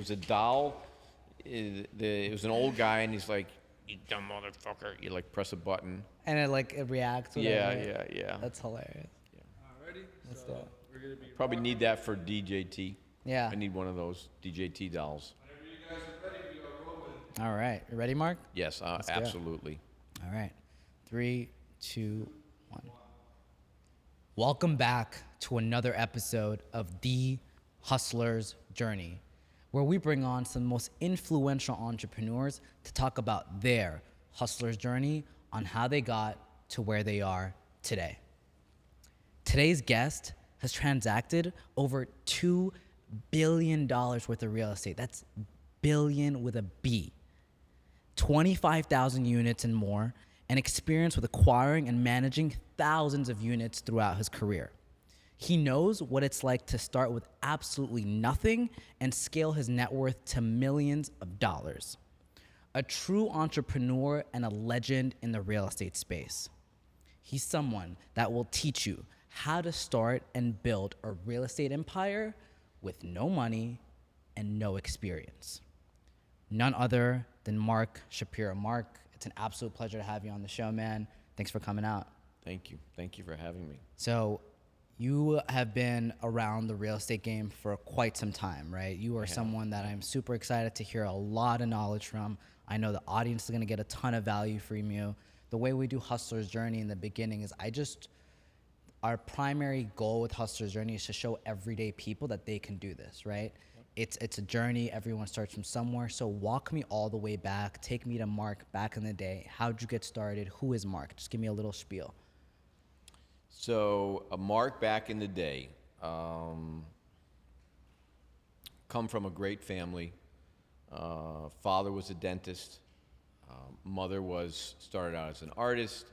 was a doll. It was an old guy, and he's like, "You dumb motherfucker!" You like press a button. And it reacts. Yeah, Whatever. yeah. That's hilarious. Alrighty, Let's do so it. we're gonna be Probably rocking. need that for DJT. Yeah. I need one of those DJT dolls. Whenever you guys are ready, we are rolling. All right. You ready, Mark? Yes, go. absolutely. All right. 3, 2, 1. Welcome back to another episode of The Hustler's Journey, where we bring on some most influential entrepreneurs to talk about their hustler's journey on how they got to where they are today. Today's guest has transacted over $2 billion worth of real estate. That's billion with a B. 25,000 units and more, and experience with acquiring and managing thousands of units throughout his career. He knows what it's like to start with absolutely nothing and scale his net worth to millions of dollars. A true entrepreneur and a legend in the real estate space. He's someone that will teach you how to start and build a real estate empire with no money and no experience. None other than Mark Shapiro. Mark, it's an absolute pleasure to have you on the show, man. Thanks for coming out. Thank you. Thank you for having me. So you have been around the real estate game for quite some time, right? You are someone that I'm super excited to hear a lot of knowledge from. I know the audience is going to get a ton of value from you. The way we do Hustler's Journey in the beginning is our primary goal with Hustler's Journey is to show everyday people that they can do this, right? It's a journey. Everyone starts from somewhere. So walk me all the way back. Take me to Mark back in the day. How'd you get started? Who is Mark? Just give me a little spiel. So, Mark back in the day, come from a great family. Father was a dentist. Mother started out as an artist.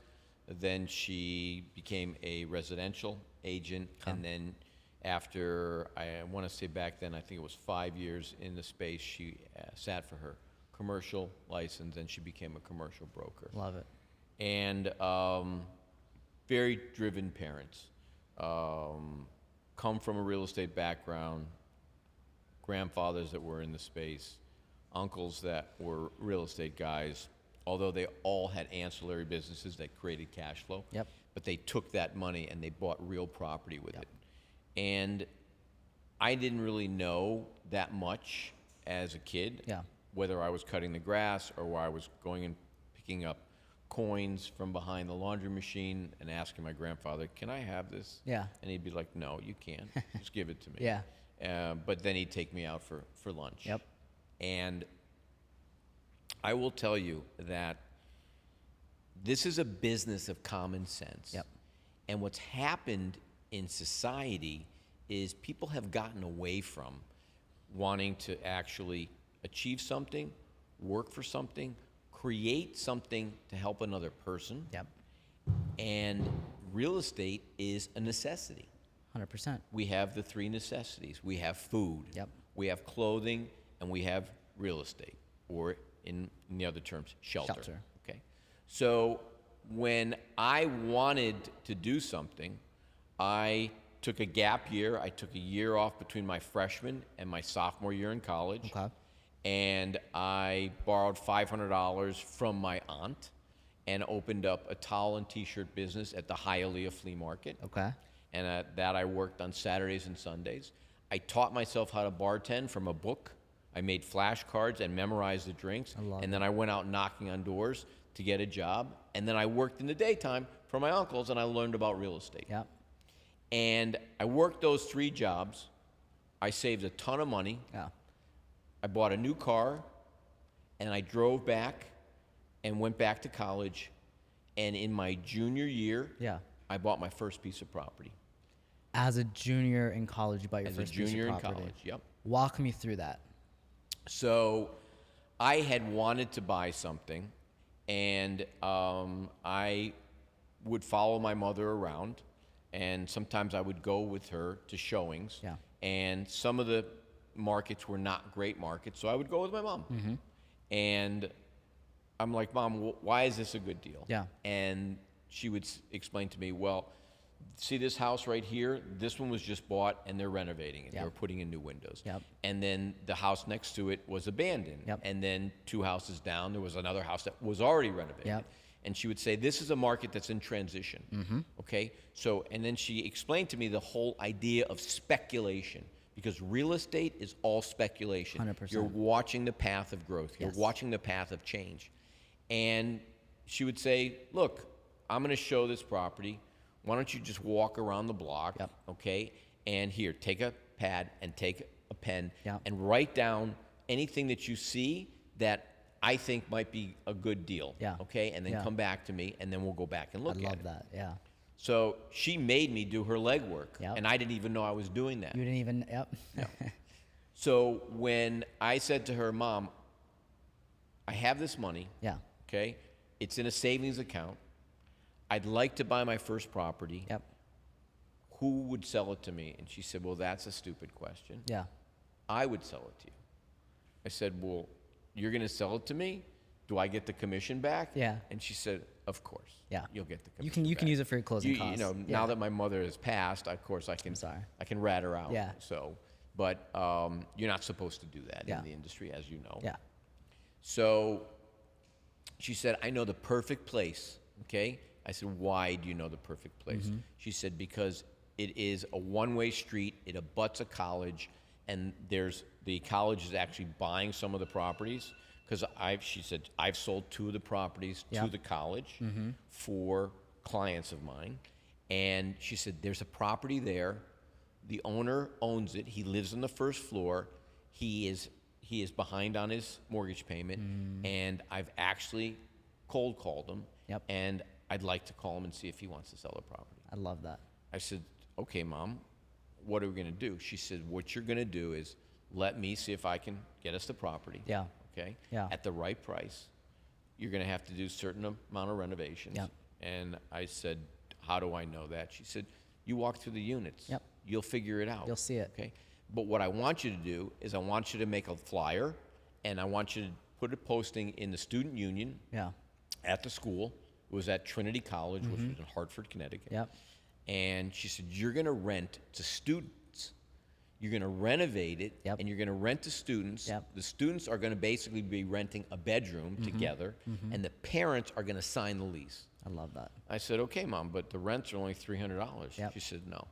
Then she became a residential agent. And then after, I want to say back then, I think it was 5 years in the space, she sat for her commercial license, and she became a commercial broker. Love it. And very driven parents. Come from a real estate background, grandfathers that were in the space, uncles that were real estate guys, although they all had ancillary businesses that created cash flow. Yep. But they took that money and they bought real property with it. And I didn't really know that much as a kid, whether I was cutting the grass or where I was going and picking up coins from behind the laundry machine and asking my grandfather, "Can I have this?" Yeah. And he'd be like, "No, you can't. Just give it to me." Yeah. But then he'd take me out for lunch. Yep. And I will tell you that this is a business of common sense. Yep. And what's happened in society is people have gotten away from wanting to actually achieve something, work for something, create something to help another person. Yep. And real estate is a necessity. 100%. We have the three necessities. We have food, Yep. we have clothing, and we have real estate, or in the other terms, shelter. Okay. So when I wanted to do something, I took a gap year. I took a year off between my freshman and my sophomore year in college. Okay. And I borrowed $500 from my aunt and opened up a towel and t-shirt business at the Hialeah flea market. Okay. And at that I worked on Saturdays and Sundays. I taught myself how to bartend from a book. I made flashcards and memorized the drinks. And then I went out knocking on doors to get a job. And then I worked in the daytime for my uncles, and I learned about real estate. Yep. And I worked those 3 jobs. I saved a ton of money. Yeah. I bought a new car, and I drove back and went back to college. And in my junior year, I bought my first piece of property. As a junior in college, you bought your first piece of property. As a junior in college, yep. Walk me through that. So I had wanted to buy something, and I would follow my mother around, and sometimes I would go with her to showings. Yeah. And some of the markets were not great markets, so I would go with my mom. Mm-hmm. And I'm like, "Mom, why is this a good deal?" Yeah. And she would explain to me, well, see this house right here? This one was just bought and they're renovating it. They Yep. were putting in new windows. Yep. And then the house next to it was abandoned. Yep. And then 2 houses down, there was another house that was already renovated. Yep. And she would say, this is a market that's in transition. Okay? So, and then she explained to me the whole idea of speculation. Because real estate is all speculation. 100%. You're watching the path of growth. You're Yes. watching the path of change. And she would say, look, I'm going to show this property. Why don't you just walk around the block, Yep. okay? And here, take a pad and take a pen Yep. and write down anything that you see that I think might be a good deal, Yeah. okay? And then Yeah. come back to me, and then we'll go back and I look at love it. that. Yeah. So she made me do her legwork, Yep. and I didn't even know I was doing that. You didn't even. Yep. So when I said to her, Mom, I have this money, Yeah. okay? It's in a savings account. I'd like to buy my first property. Yep. Who would sell it to me? And she said, well, that's a stupid question. Yeah. I would sell it to you. I said, well, you're going to sell it to me? Do I get the commission back? Yeah. And she said, of course. Yeah. You'll get the You commission can back. use it for your closing costs. You know, Yeah. now that my mother has passed, of course I can. I'm sorry. I can rat her out. Yeah. So, but you're not supposed to do that Yeah. in the industry, as you know. Yeah. So she said, I know the perfect place, okay? I said, why do you know the perfect place? Mm-hmm. She said, because it is a one-way street, it abuts a college, and the college is actually buying some of the properties, because she said, I've sold 2 of the properties Yeah. to the college for clients of mine, and she said, there's a property there, the owner owns it, he lives on the first floor, he is behind on his mortgage payment, and I've actually cold called him, Yep. and I'd like to call him and see if he wants to sell the property. I love that. I said, okay, Mom, what are we going to do? She said, what you're going to do is let me see if I can get us the property. Yeah. Okay? Yeah. At the right price. You're going to have to do a certain amount of renovations. Yep. And I said, how do I know that? She said, you walk through the units. Yep. You'll figure it out. You'll see it. Okay? But what I want you to do is I want you to make a flyer, and I want you to put a posting in the student union Yeah. at the school. It was at Trinity College, which was in Hartford, Connecticut. Yep. And she said, you're going to rent to students. You're going to renovate it, Yep. and you're going to rent to students. Yep. The students are going to basically be renting a bedroom together, and the parents are going to sign the lease. I love that. I said, okay, Mom, but the rents are only $300. Yep. She said, no.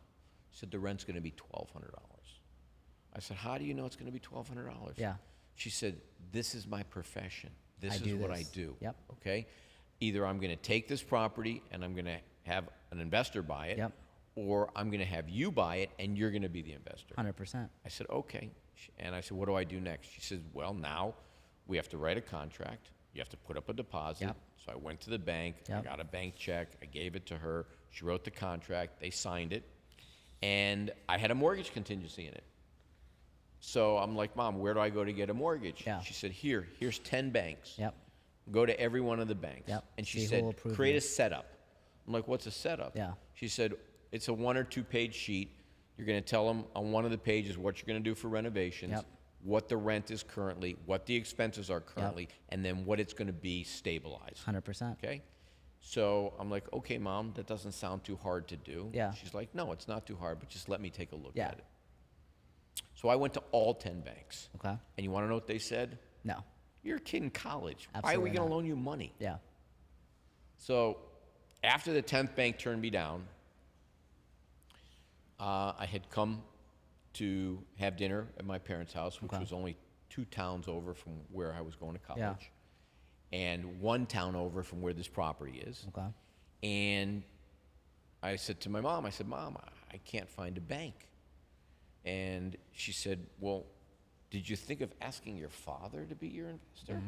She said, the rent's going to be $1,200. I said, how do you know it's going to be $1,200? Yeah. She said, this is my profession. This I is do what I this. do. Yep. Okay? Either I'm going to take this property and I'm going to have an investor buy it, Yep. or I'm going to have you buy it and you're going to be the investor. 100%. I said, okay. And I said, what do I do next? She said, well, now we have to write a contract. You have to put up a deposit. Yep. So I went to the bank. Yep. I got a bank check. I gave it to her. She wrote the contract. They signed it. And I had a mortgage contingency in it. So I'm like, Mom, where do I go to get a mortgage? Yeah. She said, here's 10 banks. Yep. Go to every one of the banks. Yep. And she See who said, will approve create you. a setup. I'm like, what's a setup? Yeah. She said, it's a 1 or 2 page sheet. You're going to tell them on one of the pages what you're going to do for renovations, Yep. what the rent is currently, what the expenses are currently, and then what it's going to be stabilized. 100%. Okay? So I'm like, okay, Mom, that doesn't sound too hard to do. Yeah. She's like, no, it's not too hard, but just let me take a look Yeah. at it. So I went to all 10 banks. Okay. And you want to know what they said? No. You're a kid in college. Why are Absolutely we going to not. loan you money? Yeah. So after the 10th bank turned me down, I had come to have dinner at my parents' house, which Okay. was only 2 towns over from where I was going to college, Yeah. and 1 town over from where this property is. Okay. And I said to my mom, I said, Mom, I can't find a bank. And she said, well, did you think of asking your father to be your investor?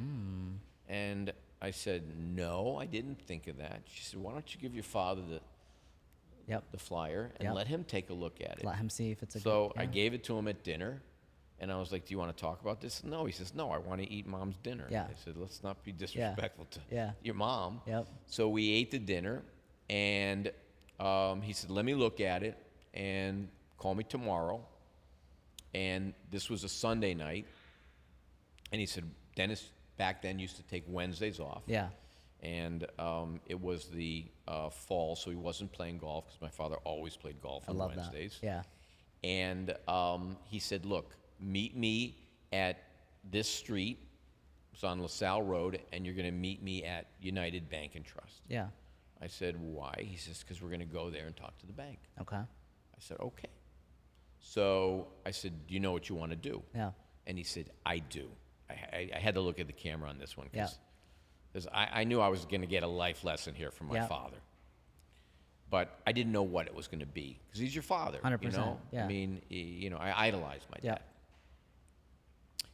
And I said, no, I didn't think of that. She said, why don't you give your father Yep. the flyer and Yep. let him take a look at it? Let him see if it's a So good. I Yeah. gave it to him at dinner, and I was like, do you want to talk about this? No. He says, no, I want to eat Mom's dinner. Yeah. I said, let's not be disrespectful to Yeah. your mom. Yep. So we ate the dinner, and he said, let me look at it, and call me tomorrow. And this was a Sunday night, and he said, Dennis back then used to take Wednesdays off. Yeah. And it was the fall, so he wasn't playing golf because my father always played golf I on love Wednesdays. that. Yeah. And he said, look, meet me at this street. It's on LaSalle Road, and you're going to meet me at United Bank and Trust. Yeah. I said, why? He says, because we're going to go there and talk to the bank. Okay. I said, okay. So I said, do you know what you want to do? Yeah. And he said, I do. I had to look at the camera on this one Yeah. because I knew I was going to get a life lesson here from my Yeah. father. But I didn't know what it was going to be because he's your father. 100%, You know? yeah. I mean, I idolized my Yeah. dad.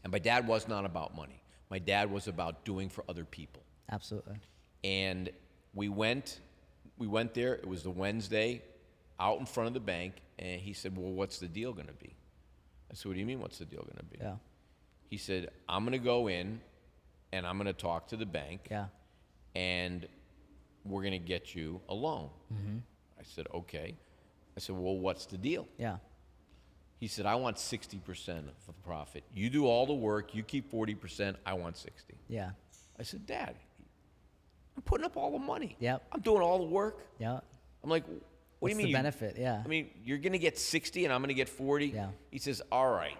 And my dad was not about money. My dad was about doing for other people. Absolutely. And we went there. It was the Wednesday, out in front of the bank, and he said, well, what's the deal going to be? I said, what do you mean, what's the deal going to be? Yeah. He said, I'm going to go in, and I'm going to talk to the bank, Yeah. and we're going to get you a loan. I said, okay. I said, well, what's the deal? Yeah. He said, I want 60% of the profit. You do all the work. You keep 40%. I want 60. Yeah. I said, Dad, I'm putting up all the money. Yep. I'm doing all the work. Yeah. I'm like, what What's do you the mean? benefit? Yeah. I mean, you're going to get 60 and I'm going to get 40? Yeah. He says, all right,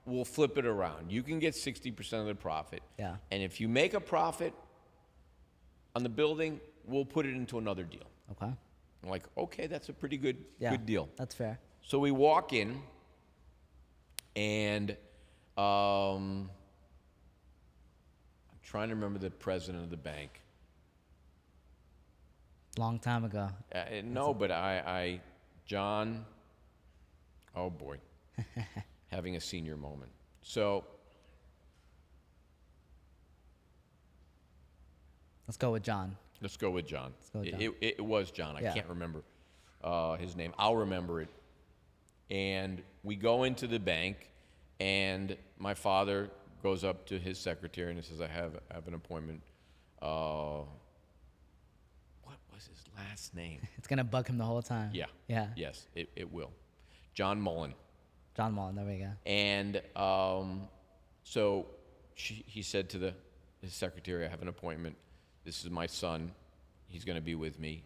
we'll flip it around. You can get 60% of the profit. Yeah. And if you make a profit on the building, we'll put it into another deal. Okay. I'm like, okay, that's a pretty good, Yeah. good deal. That's fair. So we walk in, and I'm trying to remember the president of the bank. Long time ago. No, but John, oh boy, having a senior moment. So Let's go with John. let's go with John. go with John. It was John. I Yeah. can't remember his name. I'll remember it. And we go into the bank, and my father goes up to his secretary and says, I have an appointment. What was his last name? It's gonna bug him the whole time. Yeah. Yeah. Yes, it will. John Mullen. John Mullen. There we go. And so he said to his secretary, I have an appointment. This is my son. He's going to be with me.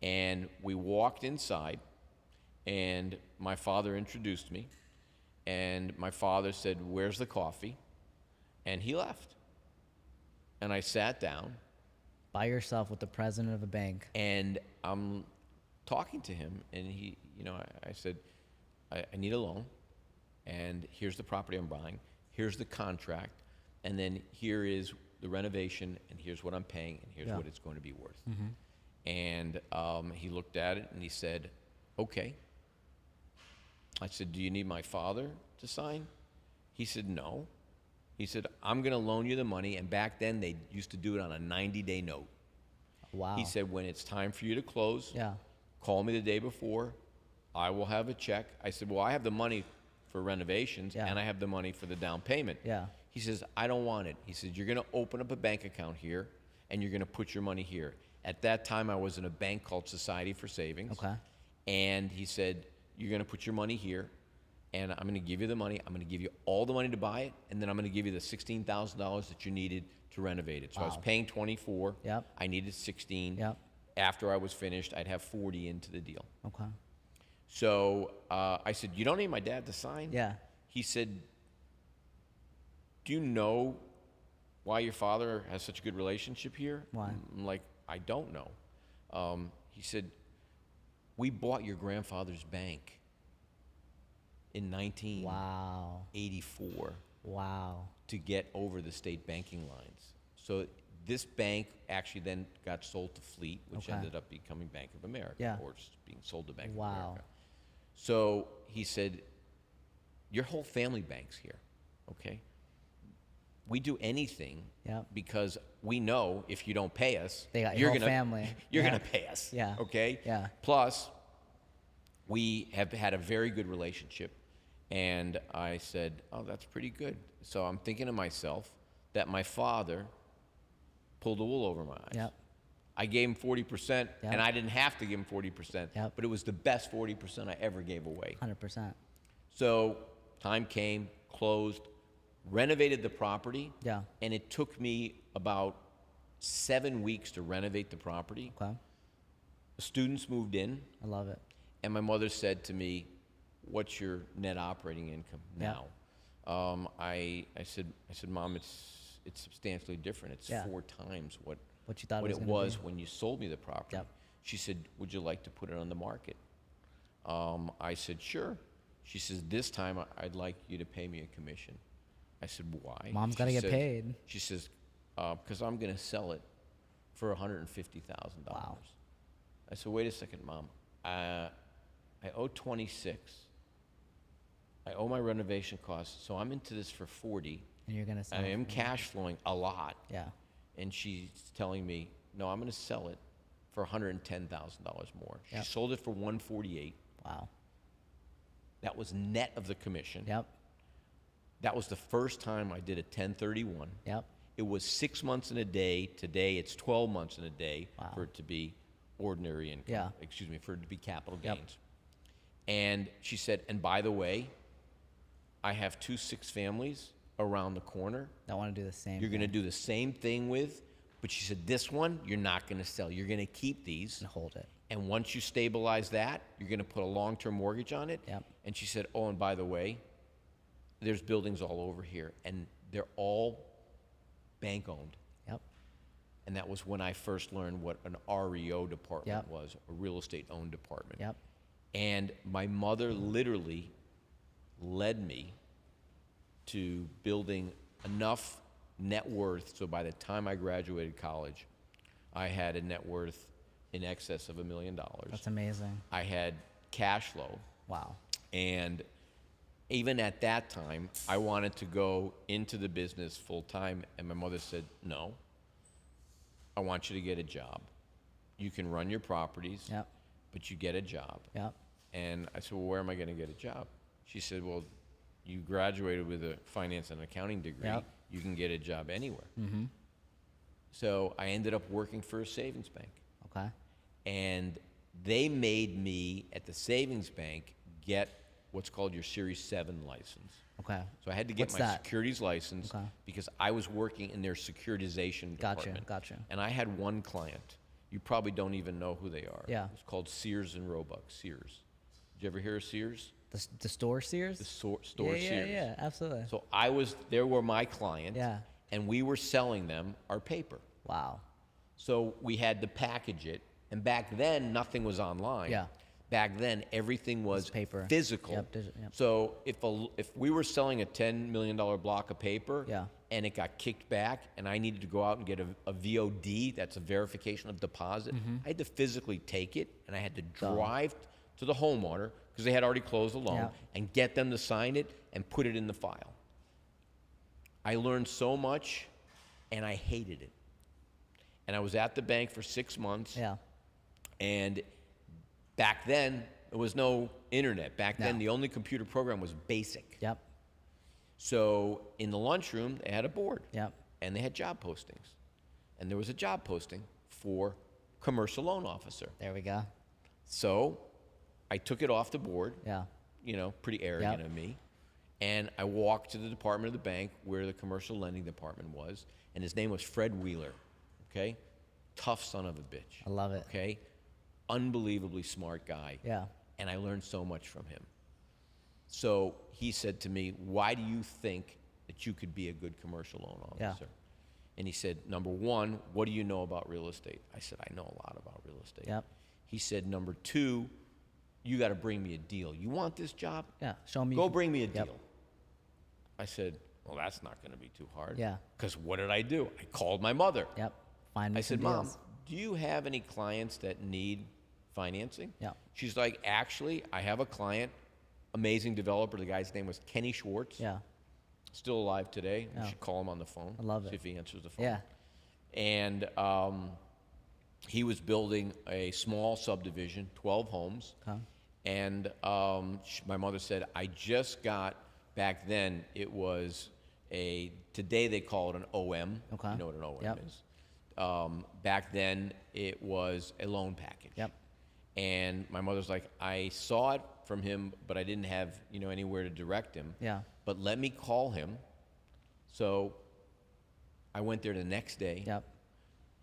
And we walked inside, and my father introduced me. And my father said, where's the coffee? And he left. And I sat down, By yourself with the president of a bank. and I'm talking to him, and I said, I need a loan, and here's the property I'm buying, here's the contract, and then here is the renovation, and here's what I'm paying, and here's Yeah. what it's going to be worth. And he looked at it, and he said, okay. I said, do you need my father to sign? He said, no. He said, I'm going to loan you the money, and back then they used to do it on a 90-day note. Wow. He said, when it's time for you to close, Yeah. call me the day before. I will have a check. I said, well, I have the money for renovations, Yeah. and I have the money for the down payment. Yeah. He says, I don't want it. He says, you're going to open up a bank account here, and you're going to put your money here. At that time, I was in a bank called Society for Savings. Okay. And he said, you're going to put your money here, and I'm going to give you the money. I'm going to give you all the money to buy it, and then I'm going to give you the $16,000 that you needed to renovate it. So I was Wow. paying 24. Yep. I needed 16. Yep. After I was finished, I'd have 40 into the deal. Okay. So I said, you don't need my dad to sign? Yeah. He said, do you know why your father has such a good relationship here? Why? I'm like, I don't know. He said, we bought your grandfather's bank in 1984 Wow. Wow. to get over the state banking lines. So this bank actually then got sold to Fleet, which Okay. ended up becoming Bank of America, Yeah. or just being sold to Bank of Wow. America. So he said, your whole family bank's here, okay? We do anything Yep. because we know if you don't pay us, They got your you're whole gonna, family. You're Yeah. going to pay us, Yeah. okay? Yeah. Plus, we have had a very good relationship. And I said, oh, that's pretty good. So I'm thinking to myself that my father pulled the wool over my eyes. Yep. I gave him 40%, Yep. and I didn't have to give him 40%, Yep. but it was the best 40% I ever gave away. 100%. So time came, closed, renovated the property, Yeah. and it took me about 7 weeks to renovate the property. Okay. The students moved in, I love it. and my mother said to me, "What's your net operating income Yeah. now?" I said, Mom, it's substantially different. It's Yeah. 4 times what What you thought what it it was gonna was be. when you sold me the property. Yep. She said, "Would you like to put it on the market?" I said, "Sure." She says, "This time I'd like you to pay me a commission." I said, "Why?" Mom's gotta She get said- paid. She says, "Because I'm going to sell it for $150,000. Wow. I said, "Wait a second, Mom. I owe 26. I owe my renovation costs, so I'm into this for 40. And you're gonna sell I it am for- cash flowing a lot." Yeah. And she's telling me, "No, I'm going to sell it for $110,000 more." Yep. She sold it for 148. Wow. That was net of the commission. Yep. That was the first time I did a 1031. Yep. It was 6 months in a day. Today, it's 12 months in a day Wow. for it to be ordinary income. Yeah. Excuse me, for it to be capital Yep. gains. And she said, "And by the way, I have 2 6-families around the corner I want to do the same. you're going to thing do the same thing with." But she said, "This one, you're not going to sell. You're going to keep these. and hold it. And once you stabilize that, you're going to put a long-term mortgage on it." Yep. And she said, "Oh, and by the way, there's buildings all over here, and they're all bank-owned." Yep. And that was when I first learned what an REO department Yep. was, a real estate-owned department. Yep. And my mother literally led me to building enough net worth, so by the time I graduated college, I had a net worth in excess of $1 million. That's amazing. I had cash flow, Wow. and even at that time, I wanted to go into the business full time, and my mother said, "No, I want you to get a job. You can run your properties, Yep. but you get a job." Yep. And I said, "Well, where am I going to get a job?" She said, "Well, you graduated with a finance and accounting degree. Yep. You can get a job anywhere." So I ended up working for a savings bank. Okay. And they made me, at the savings bank, get what's called your Series 7 license. Okay. So I had to get What's my that? securities license Okay. because I was working in their securitization Gotcha, department. gotcha. And I had one client. You probably don't even know who they are. Yeah. It's called Sears and Roebuck. Sears. Did you ever hear of Sears? The store Sears? The store yeah, Sears. Yeah, absolutely. So they were my client. Yeah. And we were selling them our paper. Wow. So we had to package it, and back then nothing was online. Yeah. Back then everything was paper. physical. Yep, yep. So if we were selling a $10 million block of paper, Yeah. and it got kicked back, and I needed to go out and get a VOD, that's a verification of deposit, I had to physically take it, and I had to drive to the homeowner because they had already closed the loan, Yeah. and get them to sign it and put it in the file. I learned so much, and I hated it. And I was at the bank for 6 months. Yeah. And back then, there was no internet. Back then, No. the only computer program was BASIC. Yep. So in the lunchroom, they had a board. Yep. And they had job postings. And there was a job posting for commercial loan officer. There we go. So I took it off the board. Yeah. Pretty arrogant Yep. of me. And I walked to the department of the bank where the commercial lending department was, and his name was Fred Wheeler, okay? Tough son of a bitch. I love it. Okay? Unbelievably smart guy. Yeah. And I learned so much from him. So he said to me, "Why do you think that you could be a good commercial loan Yeah. officer?" And he said, "Number one, what do you know about real estate?" I said, "I know a lot about real estate." Yep. He said, "Number two, you got to bring me a deal. You want this job? Yeah. Show me. Go bring me a Yep. deal." I said, "Well, that's not going to be too hard." Yeah. Because what did I do? I called my mother. Yep. Find me I some said, "Mom, deals. do you have any clients that need financing?" Yeah. She's like, "Actually, I have a client, amazing developer. The guy's name was Kenny Schwartz. Yeah. Still alive today. Yeah. We should call him on the phone. I love See it. if he answers the phone." Yeah. And he was building a small subdivision, 12 homes. Okay. And my mother said, "I just got," back then it was today they call it an OM. Okay. You know what an OM Yep. is. Back then it was a loan package. Yep. And my mother's like, "I saw it from him, but I didn't have, anywhere to direct him. Yeah. But let me call him." So I went there the next day. Yep.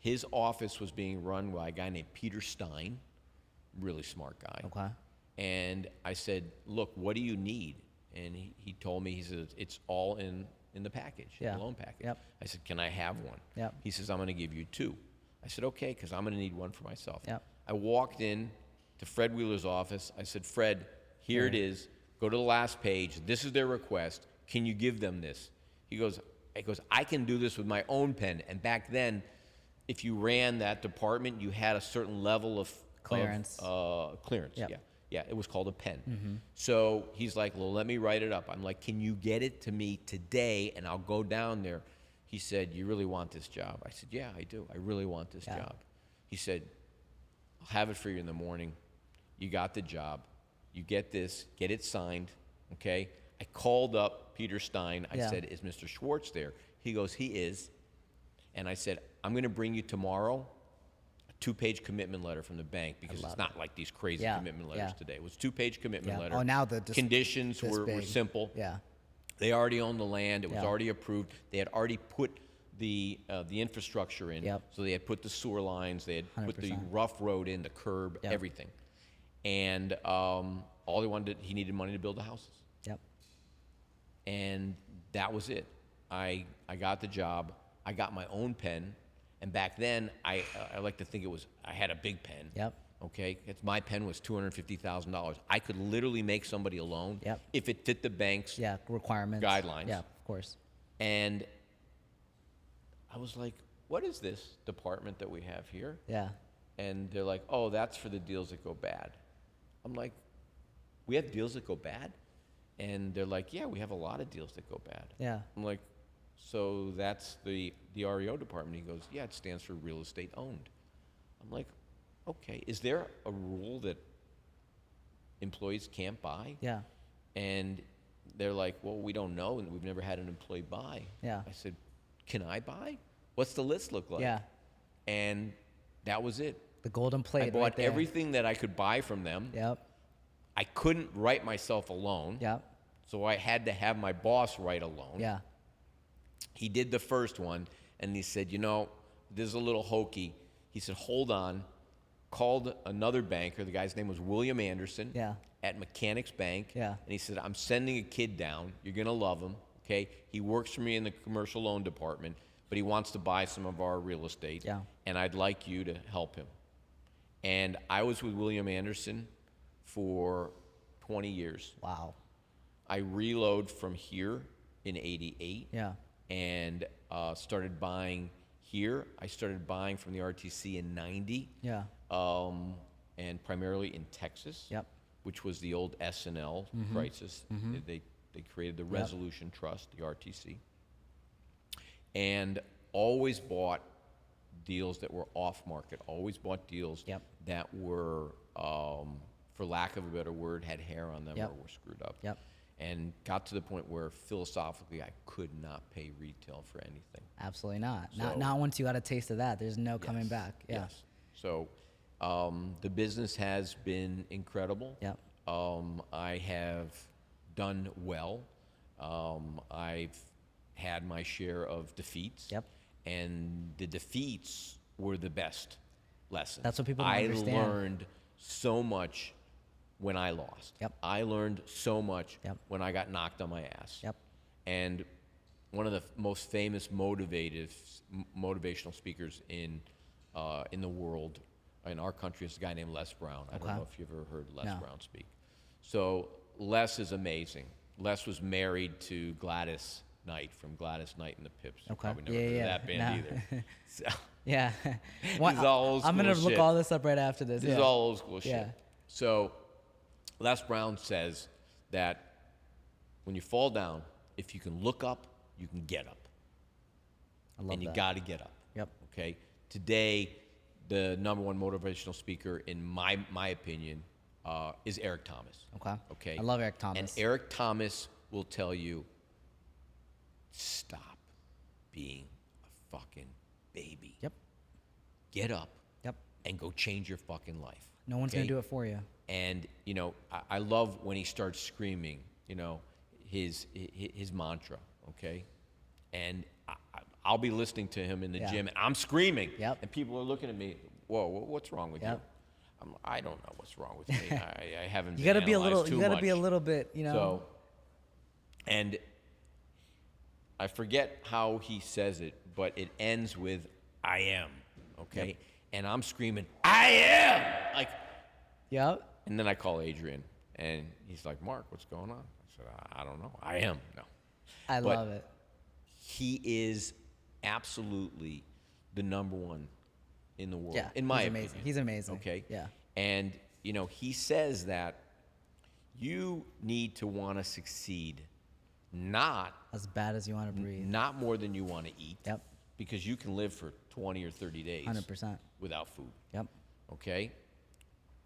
His office was being run by a guy named Peter Stein, really smart guy. Okay. And I said, look, what do you need? And he told me, he said, it's all in the package, Yeah. the loan package. Yep. I said, can I have one? Yep. He says, I'm going to give you 2. I said, okay, because I'm going to need one for myself. Yep. I walked in to Fred Wheeler's office. I said, Fred, here it is. Go to the last page. This is their request. Can you give them this? He goes, I can do this with my own pen. And back then, if you ran that department, you had a certain level of Clearance. Clearance, Yep. yeah. Yeah, it was called a pen. So he's like, well, let me write it up. I'm like, can you get it to me today and I'll go down there? He said, you really want this job? I said, yeah, I do. I really want this job. He said, I'll have it for you in the morning. You got the job. You get this, get it signed, okay? I called up Peter Stein. I said, is Mr. Schwartz there? He goes, he is. And I said, I'm going to bring you tomorrow a 2-page commitment letter from the bank, because it's not like these crazy commitment letters today. It was a 2-page commitment letter. Oh, now the conditions were simple. Yeah. They already owned the land. It was already approved. They had already put the infrastructure in. Yep. So they had put the sewer lines. They had put the 100%. rough road in, the curb, everything. And all they wanted, he needed money to build the houses. Yep. And that was it. I got the job. I got my own pen. And back then, I like to think I had a big pen. Yep. Okay, my pen was $250,000. I could literally make somebody a loan if it fit the bank's requirements, guidelines. Yeah, of course. And I was like, what is this department that we have here? Yeah. And they're like, oh, that's for the deals that go bad. I'm like, we have deals that go bad? And they're like, yeah, we have a lot of deals that go bad. Yeah. I'm like, so that's the REO department? He goes, yeah, it stands for real estate owned. I'm like, okay, is there a rule that employees can't buy? Yeah. And they're like, well, we don't know, and we've never had an employee buy. Yeah. I said, can I buy? What's the list look like? Yeah. And that was it. The golden plate. I bought right there. everything that I could buy from them. Yep. I couldn't write myself a loan. Yep. So I had to have my boss write a loan. Yeah. He did the first one, and he said, you know, this is a little hokey. He said, hold on. Called another banker. The guy's name was William Anderson. Yeah. At Mechanics Bank. Yeah. And he said, I'm sending a kid down. You're going to love him, okay? He works for me in the commercial loan department, but he wants to buy some of our real estate. Yeah. And I'd like you to help him. And I was with William Anderson for 20 years. Wow. I reload from here in 88. Yeah. And started buying here. I started buying from the RTC in 90. Yeah. And primarily in Texas. Yep. Which was the old S&L crisis. They created the Resolution Trust, the RTC. And always bought deals that were off market. Always bought deals that were, for lack of a better word, had hair on them or were screwed up. Yep. And got to the point where philosophically I could not pay retail for anything. Absolutely not. So- Not once you got a taste of that. There's no coming back. Yeah. Yes. So the business has been incredible. Yep. I have done well. I've had my share of defeats. Yep. And the defeats were the best lessons. That's what people don't I understand. learned so much when I lost. Yep. I learned so much Yep. when I got knocked on my ass. Yep. And one of the most famous motivational speakers in the world, in our country, is a guy named Les Brown. I don't know if you've ever heard Les Brown speak. So Les is amazing. Les was married to Gladys Knight from Gladys Knight and the Pips. You Okay. probably never heard of that band either. So, Yeah. This is all old I'm gonna school look shit. all this up right after this. This is all old school shit. Yeah. So Les Brown says that when you fall down, if you can look up, you can get up. I love And you that. got to get up. Yep. Okay? Today, the #1 motivational speaker, in my opinion, is Eric Thomas. Okay. Okay? I love Eric Thomas. And Eric Thomas will tell you, stop being a fucking baby. Yep. Get up Yep. and go change your fucking life. No one's okay? gonna do it for you. And, you know, I love when he starts screaming, you know, his mantra, okay? And I'll be listening to him in the Yeah. gym, and I'm screaming. Yep. And people are looking at me, whoa, what's wrong with Yep. you? I don't know what's wrong with me. I haven't You been gotta be a little. analyzed too You gotta much. be a little bit. You know. So, and I forget how he says it, but it ends with "I am." Okay, Yep. and I'm screaming, "I am!" Like, Yep. and then I call Adrian, and he's like, "Mark, what's going on?" I said, "I don't know. I am." No, I But love it. he is absolutely the number one in the world, Yeah. in my he's opinion. amazing. He's amazing. Okay. Yeah. And he says that you need to want to succeed, not As bad as you want to breathe. not more than you want to eat. Yep. Because you can live for 20 or 30 days 100%. without food. Yep. Okay.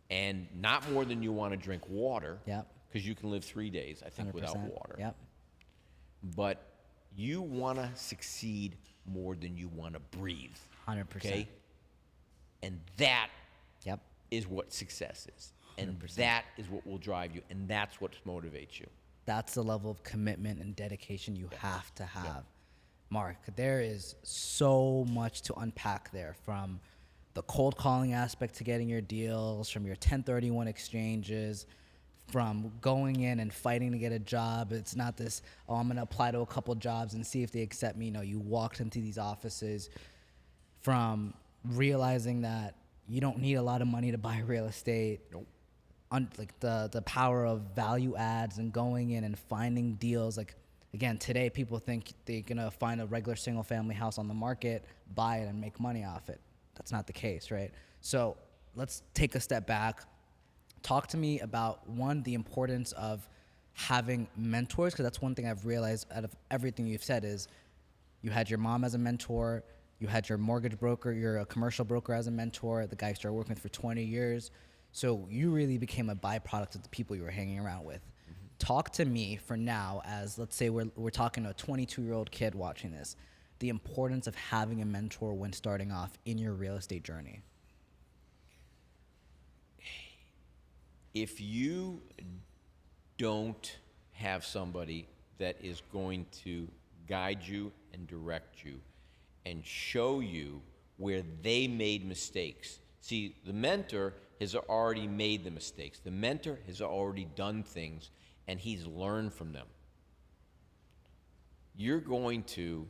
And not more than you want to drink water. Yep. Because you can live 3 days, I think, 100%. without water. Yep. But you want to succeed more than you want to breathe. 100%. Okay. And that Yep. is what success is. And that is what will drive you. And that's what motivates you. That's the level of commitment and dedication you have to have. Mark, there is so much to unpack there, from the cold calling aspect to getting your deals, from your 1031 exchanges, from going in and fighting to get a job. It's not this, oh, I'm going to apply to a couple jobs and see if they accept me. No, you walked into these offices, from realizing that you don't need a lot of money to buy real estate. Nope. Like the power of value adds and going in and finding deals. Like, again, today people think they're gonna find a regular single family house on the market, buy it, and make money off it. That's not the case, right? So let's take a step back. Talk to me about, one, the importance of having mentors, because that's one thing I've realized out of everything you've said is you had your mom as a mentor, you had your mortgage broker, you're a commercial broker as a mentor, the guy you started working with for 20 years. So you really became a byproduct of the people you were hanging around with. Mm-hmm. Talk to me for now, as let's say we're talking to a 22-year-old kid watching this, the importance of having a mentor when starting off in your real estate journey. If you don't have somebody that is going to guide you and direct you and show you where they made mistakes. See, the mentor has already made the mistakes. The mentor has already done things, and he's learned from them. You're going to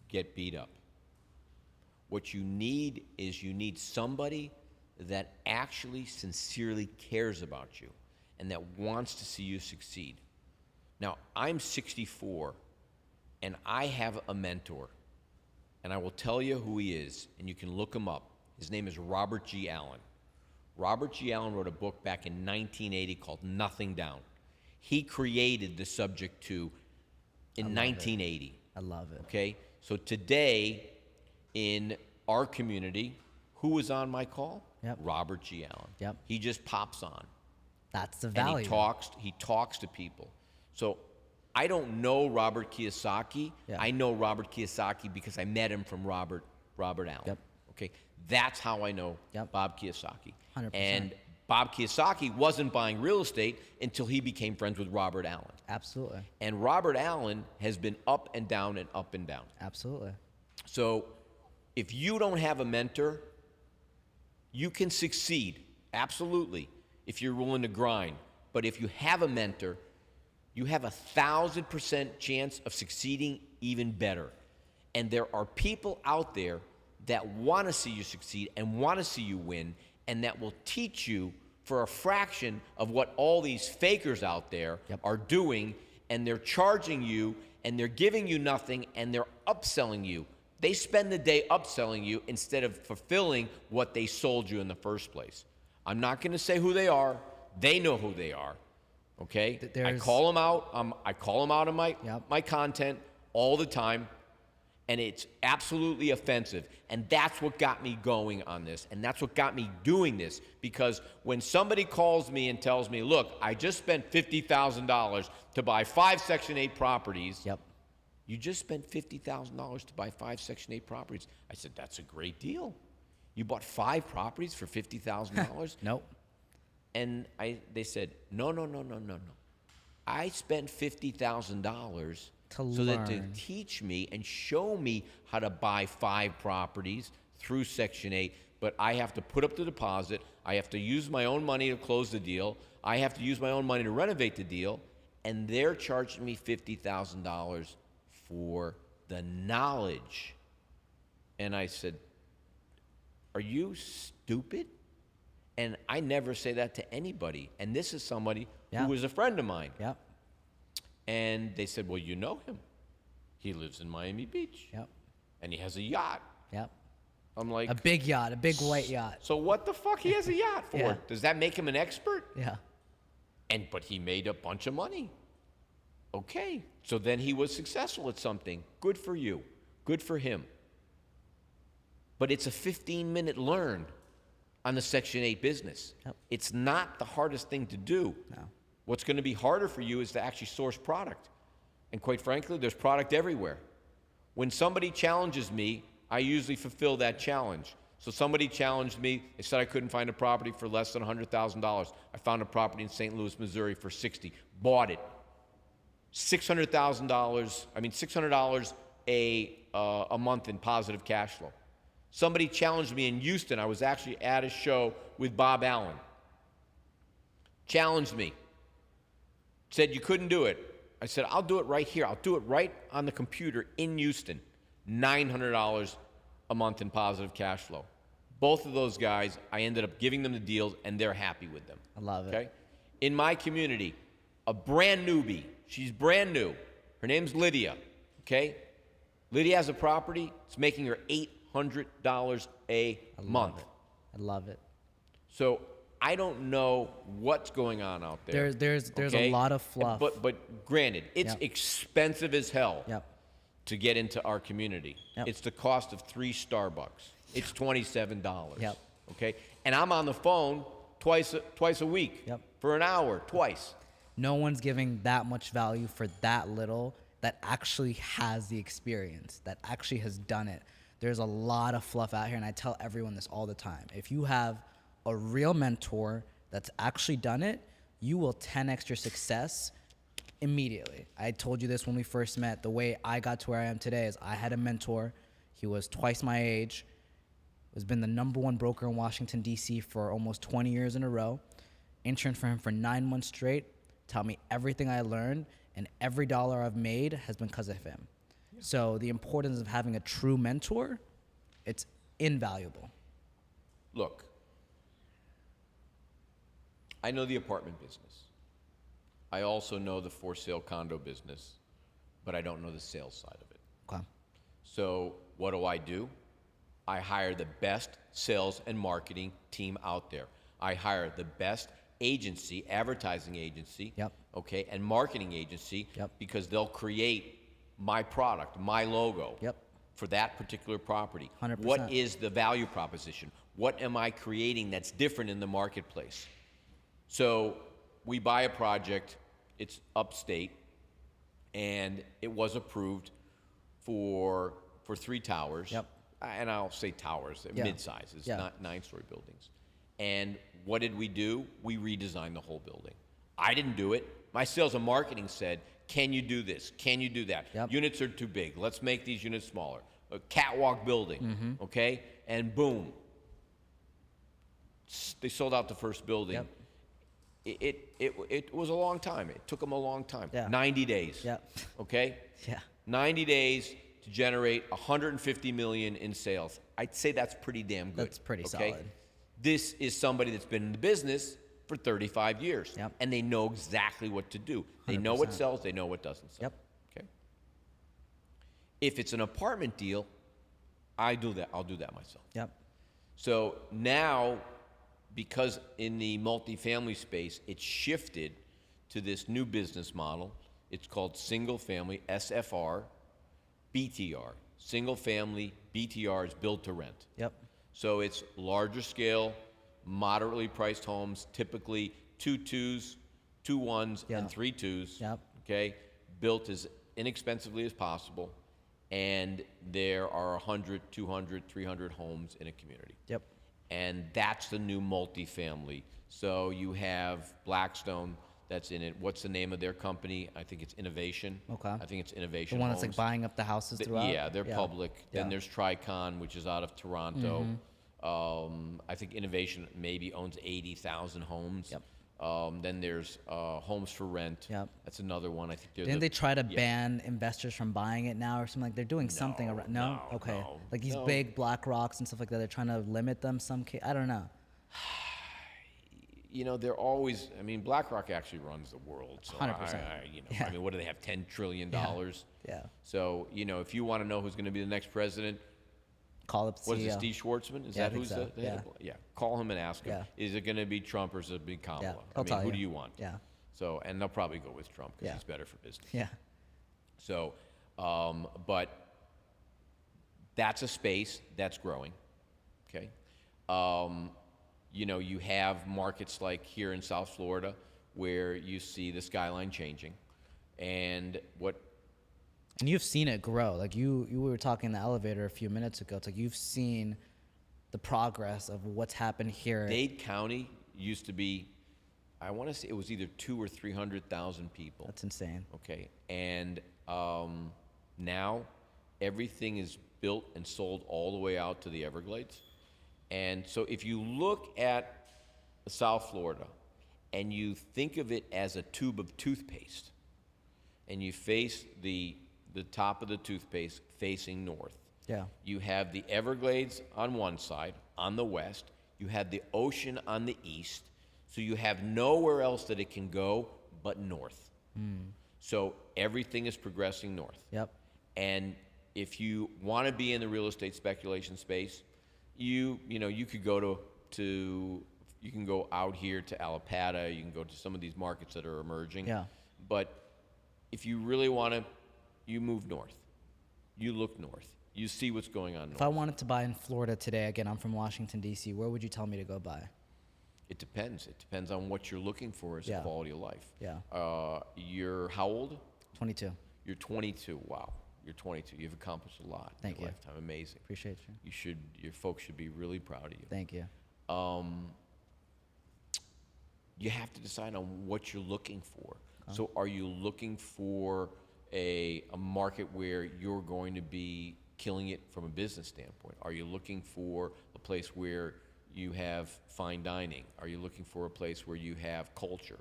get beat up. What you need is somebody that actually sincerely cares about you and that wants to see you succeed. Now, I'm 64, and I have a mentor, and I will tell you who he is, and you can look him up. His name is Robert G. Allen. Robert G. Allen wrote a book back in 1980 called Nothing Down. He created the subject to in 1980. I love it. Okay? So today, in our community, who was on my call? Yep. Robert G. Allen. Yep. He just pops on. That's the value. And he talks to people. So I don't know Robert Kiyosaki. Yeah. I know Robert Kiyosaki because I met him from Robert Allen. Yep. Okay, that's how I know Yep. Bob Kiyosaki. 100%. And Bob Kiyosaki wasn't buying real estate until he became friends with Robert Allen. Absolutely. And Robert Allen has been up and down and up and down. Absolutely. So if you don't have a mentor, you can succeed, absolutely, if you're willing to grind. But if you have a mentor, you have 1,000% chance of succeeding even better. And there are people out there that want to see you succeed and want to see you win, and that will teach you for a fraction of what all these fakers out there Yep. are doing, and they're charging you, and they're giving you nothing, and they're upselling you. They spend the day upselling you instead of fulfilling what they sold you in the first place. I'm not going to say who they are. They know who they are. Okay? I call them out. I call them out in my content all the time, and it's absolutely offensive. And that's what got me going on this, and that's what got me doing this. Because when somebody calls me and tells me, look, I just spent $50,000 to buy 5 Section 8 properties. Yep. You just spent $50,000 to buy 5 Section 8 properties. I said, that's a great deal. You bought 5 properties for $50,000? Nope. And they said, no. I spent $50,000 To so that to learn. teach me and show me how to buy 5 properties through Section 8. But I have to put up the deposit. I have to use my own money to close the deal. I have to use my own money to renovate the deal. And they're charging me $50,000 for the knowledge. And I said, are you stupid? And I never say that to anybody. And this is somebody Yeah. who was a friend of mine. Yep. And they said, well, you know him. He lives in Miami Beach. Yep. And he has a yacht. Yep. I'm like, A big yacht, a big white yacht. so what the fuck he has a yacht for? Yeah. Does that make him an expert? Yeah. But he made a bunch of money. Okay. So then he was successful at something. Good for you. Good for him. But it's a 15-minute learn on the Section 8 business. Yep. It's not the hardest thing to do. No. What's going to be harder for you is to actually source product. And quite frankly, there's product everywhere. When somebody challenges me, I usually fulfill that challenge. So somebody challenged me. They said I couldn't find a property for less than $100,000. I found a property in St. Louis, Missouri for $60,000. Bought it. $600 a month in positive cash flow. Somebody challenged me in Houston. I was actually at a show with Bob Allen. Challenged me. Said you couldn't do it. I said, I'll do it right here. I'll do it right on the computer in Houston. $900 a month in positive cash flow. Both of those guys, I ended up giving them the deals, and they're happy with them. I love it. Okay? In my community, a brand newbie. She's brand new. Her name's Lydia. Okay? Lydia has a property. It's making her $800 a month. I love it. So I don't know what's going on out there. There's okay? a lot of fluff. But granted, it's Yep. expensive as hell Yep. to get into our community. Yep. It's the cost of 3 Starbucks. It's $27. Yep. Okay? And I'm on the phone twice a week. Yep. For an hour, twice. No one's giving that much value for that little that actually has the experience, that actually has done it. There's a lot of fluff out here, and I tell everyone this all the time. If you have a real mentor that's actually done it, you will 10x your success immediately. I told you this when we first met. The way I got to where I am today is I had a mentor. He was twice my age, has been the #1 broker in Washington, D.C. for almost 20 years in a row. Interned for him for 9 months straight, taught me everything I learned, and every dollar I've made has been because of him. Yeah. So the importance of having a true mentor, it's invaluable. Look, I know the apartment business. I also know the for-sale condo business, but I don't know the sales side of it. Okay. So what do? I hire the best sales and marketing team out there. I hire the best agency, advertising agency, Yep. okay, and marketing agency, Yep. because they'll create my product, my logo, Yep. for that particular property. 100%. What is the value proposition? What am I creating that's different in the marketplace? So we buy a project, it's upstate, and it was approved for 3 towers. Yep. And I'll say towers, Yeah. mid-size, it's Yeah. not 9-story buildings. And what did we do? We redesigned the whole building. I didn't do it. My sales and marketing said, can you do this? Can you do that? Yep. Units are too big. Let's make these units smaller. A catwalk building, okay? And boom. They sold out the first building. Yep. It was a long time. It took them a long time. Yeah. 90 days. Yep. Okay? Yeah. 90 days to generate $150 million in sales. I'd say that's pretty damn good. That's pretty okay? solid. This is somebody that's been in the business for 35 years. Yep. And they know exactly what to do. They know what 100%. sells, they know what doesn't sell. Yep. Okay? If it's an apartment deal, I'll do that myself. Yep. So now, because in the multifamily space, it's shifted to this new business model. It's called single family, SFR, BTR. Single family, BTR is build to rent. Yep. So it's larger scale, moderately priced homes, typically 2 2s, 2 1s, Yeah. and 3 2s. Yep. Okay? Built as inexpensively as possible. And there are 100, 200, 300 homes in a community. Yep. And that's the new multifamily. So you have Blackstone, that's in it. What's the name of their company? I think it's Innovation. Okay. I think it's The Innovation one that's like Homes. buying up the houses throughout? Yeah, they're public. Then Yeah. there's Tricon, which is out of Toronto. I think Innovation maybe owns 80,000 homes. Yep. Then there's Homes for Rent. Yep. That's another one. I think they're Didn't they try to yeah. ban investors from buying it now or something? Like they're doing something around. No? no, Okay. no, Like these no. big Black Rocks and stuff like that. They're trying to limit them I don't know. You know, they're always. I mean, BlackRock actually runs the world. So 100%. Yeah. I mean, what do they have? $10 trillion. Yeah. So if you want to know who's going to be the next president, Call up the what is it? CEO. Steve Schwartzman? Is Yeah, I that think who's so. the head of? Yeah. Call him and ask him. Yeah. Is it going to be Trump or is it going to be Kamala? Yeah, I he'll mean, tell who you. do you want? Yeah. So, and they'll probably go with Trump because Yeah. he's better for business. Yeah. So, but that's a space that's growing. Okay. You have markets like here in South Florida where you see the skyline changing, and And you've seen it grow. Like you were talking in the elevator a few minutes ago. It's like you've seen the progress of what's happened here. Dade County used to be, I want to say it was either 200,000 or 300,000 people. That's insane. Okay, and now everything is built and sold all the way out to the Everglades. And so if you look at South Florida and you think of it as a tube of toothpaste, and you face the top of the toothpaste facing north, Yeah. you have the Everglades on one side, on the west, you have the ocean on the east, so you have nowhere else that it can go but north. So everything is progressing north. Yep. And if you want to be in the real estate speculation space, you could go you can go out here to Alapata, you can go to some of these markets that are emerging. Yeah. But if you really want to, you move north. You look north. You see what's going on If I north. wanted to buy in Florida today, again, I'm from Washington, D.C., where would you tell me to go buy? It depends. It depends on what you're looking for as Yeah. a quality of life. Yeah. You're how old? 22. You're 22. Wow. You're 22. You've accomplished a lot in Thank your you. lifetime. Amazing. Appreciate you. Your folks should be really proud of you. Thank you. You have to decide on what you're looking for. So are you looking for a market where you're going to be killing it from a business standpoint? Are you looking for a place where you have fine dining? Are you looking for a place where you have culture?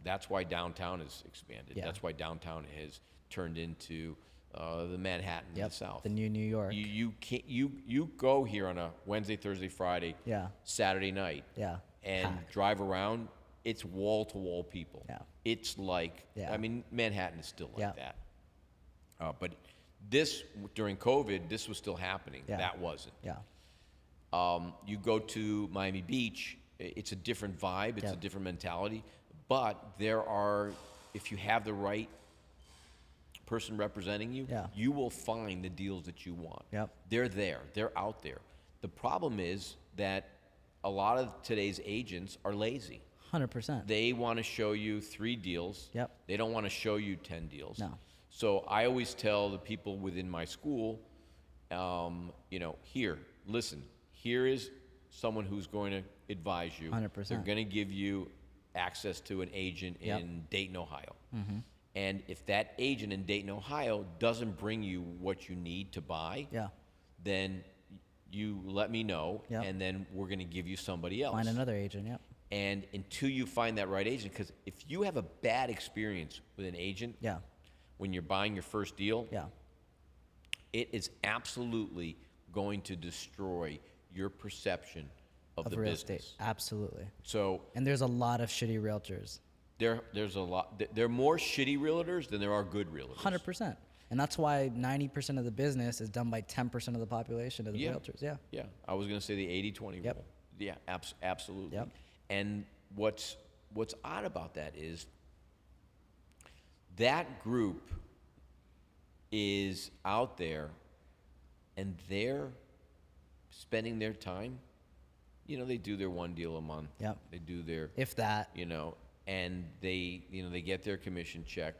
That's why downtown has expanded. Yeah. That's why downtown has turned into the Manhattan in Yep. the South. The new New York. You go here on a Wednesday, Thursday, Friday, Yeah. Saturday night, Yeah. and Packed. drive around. It's wall to wall people. Yeah. It's like, Yeah. I mean, Manhattan is still like Yeah. that. But this during COVID, this was still happening. Yeah. That wasn't. Yeah. You go to Miami Beach, it's a different vibe, it's Yeah. a different mentality. But if you have the right person representing you, Yeah. you will find the deals that you want. Yep. They're there, they're out there. The problem is that a lot of today's agents are lazy. 100%. They want to show you 3 deals. Yep. They don't want to show you 10 deals. No. So I always tell the people within my school, here, listen, here is someone who's going to advise you. 100%. They're going to give you access to an agent Yep. in Dayton, Ohio. And if that agent in Dayton, Ohio doesn't bring you what you need to buy, Yeah. then you let me know, Yep. and then we're going to give you somebody else. Find another agent. Yep. And until you find that right agent, because if you have a bad experience with an agent Yeah. when you're buying your first deal, Yeah. it is absolutely going to destroy your perception of the real business. estate. Absolutely. So And there's a lot of shitty realtors. there's a lot. There are more shitty realtors than there are good realtors. 100%. And that's why 90% of the business is done by 10% of the population of the Yeah. realtors. Yeah. Yeah, I was going to say the 80-20 Yep. rule. Yeah, absolutely. Yep. And what's odd about that is that group is out there and they're spending their time, they do their 1 deal a month. Yep. They do their, If that. and they get their commission check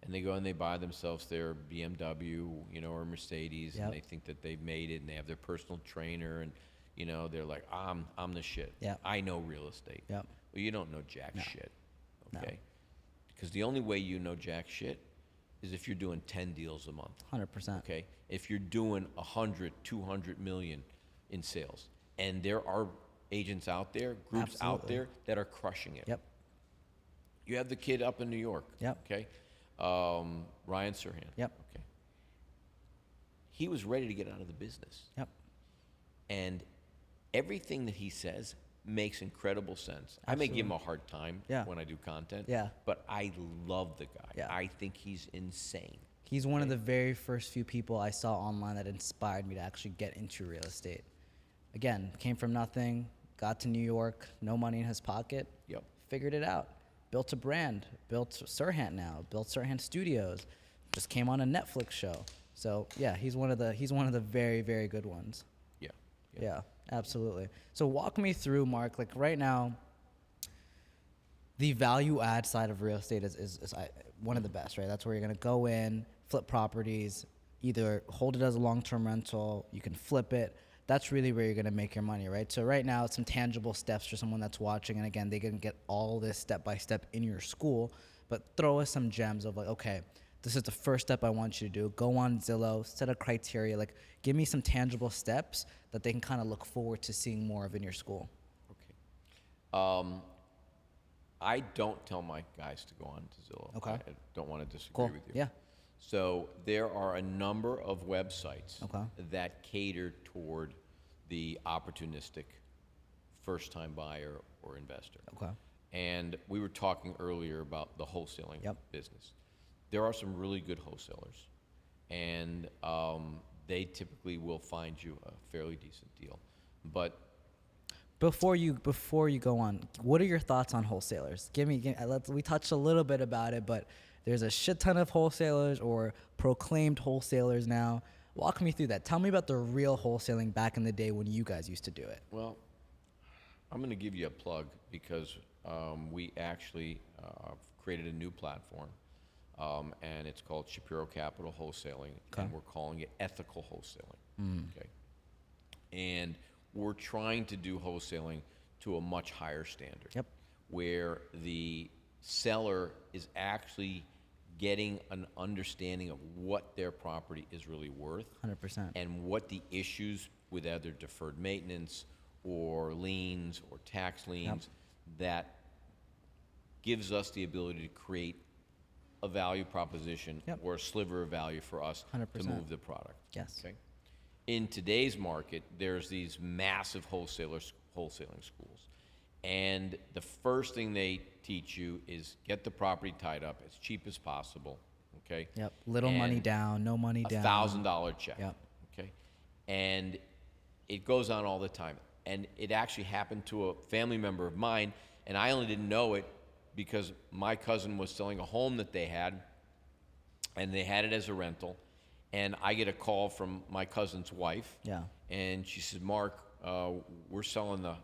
and they go and they buy themselves their BMW, or Mercedes, Yep. and they think that they've made it and they have their personal trainer and, they're like, I'm the shit. Yep. I know real estate. Yep. Well, you don't know jack shit. No. okay? Because the only way you know jack shit is if you're doing 10 deals a month. 100%. Okay, if you're doing 100, 200 million in sales, and there are agents out there, groups out Absolutely. there that are crushing it. Yep. You have the kid up in New York. Yep. Okay, Ryan Serhan. Yep. Okay, he was ready to get out of the business, Yep. and everything that he says makes incredible sense. I may give him a hard time Yeah. when I do content. Yeah. But I love the guy. Yeah. I think he's insane. He's one of the very first few people I saw online that inspired me to actually get into real estate. Again, came from nothing, got to New York, no money in his pocket. Yep. Figured it out. Built a brand. Built Serhant now. Built Serhant Studios. Just came on a Netflix show. So yeah, he's one of the very, very good ones. Yeah. Yeah, absolutely. So walk me through, Mark, like right now, the value add side of real estate is one of the best, right? That's where you're going to go in, flip properties, either hold it as a long-term rental, you can flip it. That's really where you're going to make your money, right? So right now, some tangible steps for someone that's watching. And again, they can get all this step-by-step in your school, but throw us some gems of like, okay, this is the first step I want you to do. Go on Zillow, set a criteria, like give me some tangible steps that they can kind of look forward to seeing more of in your school. Okay. I don't tell my guys to go on to Zillow. Okay. I don't want to disagree Cool. with you. Yeah. So there are a number of websites Okay. that cater toward the opportunistic first-time buyer or investor. Okay. And we were talking earlier about the wholesaling Yep. business. There are some really good wholesalers, and they typically will find you a fairly decent deal. But Before you go on, what are your thoughts on wholesalers? We touched a little bit about it, but there's a shit ton of wholesalers or proclaimed wholesalers now. Walk me through that. Tell me about the real wholesaling back in the day when you guys used to do it. well, I'm going to give you a plug because we actually created a new platform, and it's called Shapiro Capital Wholesaling, and we're calling it ethical wholesaling. Okay, and we're trying to do wholesaling to a much higher standard. Yep. Where the seller is actually getting an understanding of what their property is really worth 100%. and what the issues with either deferred maintenance or liens or tax liens that gives us the ability to create a value proposition Yep. or a sliver of value for us 100%. to move the product. Yes. Okay. In today's market, there's these massive wholesaling schools. And the first thing they teach you is get the property tied up as cheap as possible, okay? Yep. Little money And down, no money down. $1,000 check, Yep. okay? And it goes on all the time. And it actually happened to a family member of mine, and I only didn't know it because my cousin was selling a home that they had, and they had it as a rental. And I get a call from my cousin's wife, Yeah. and she said, "Mark, we're selling the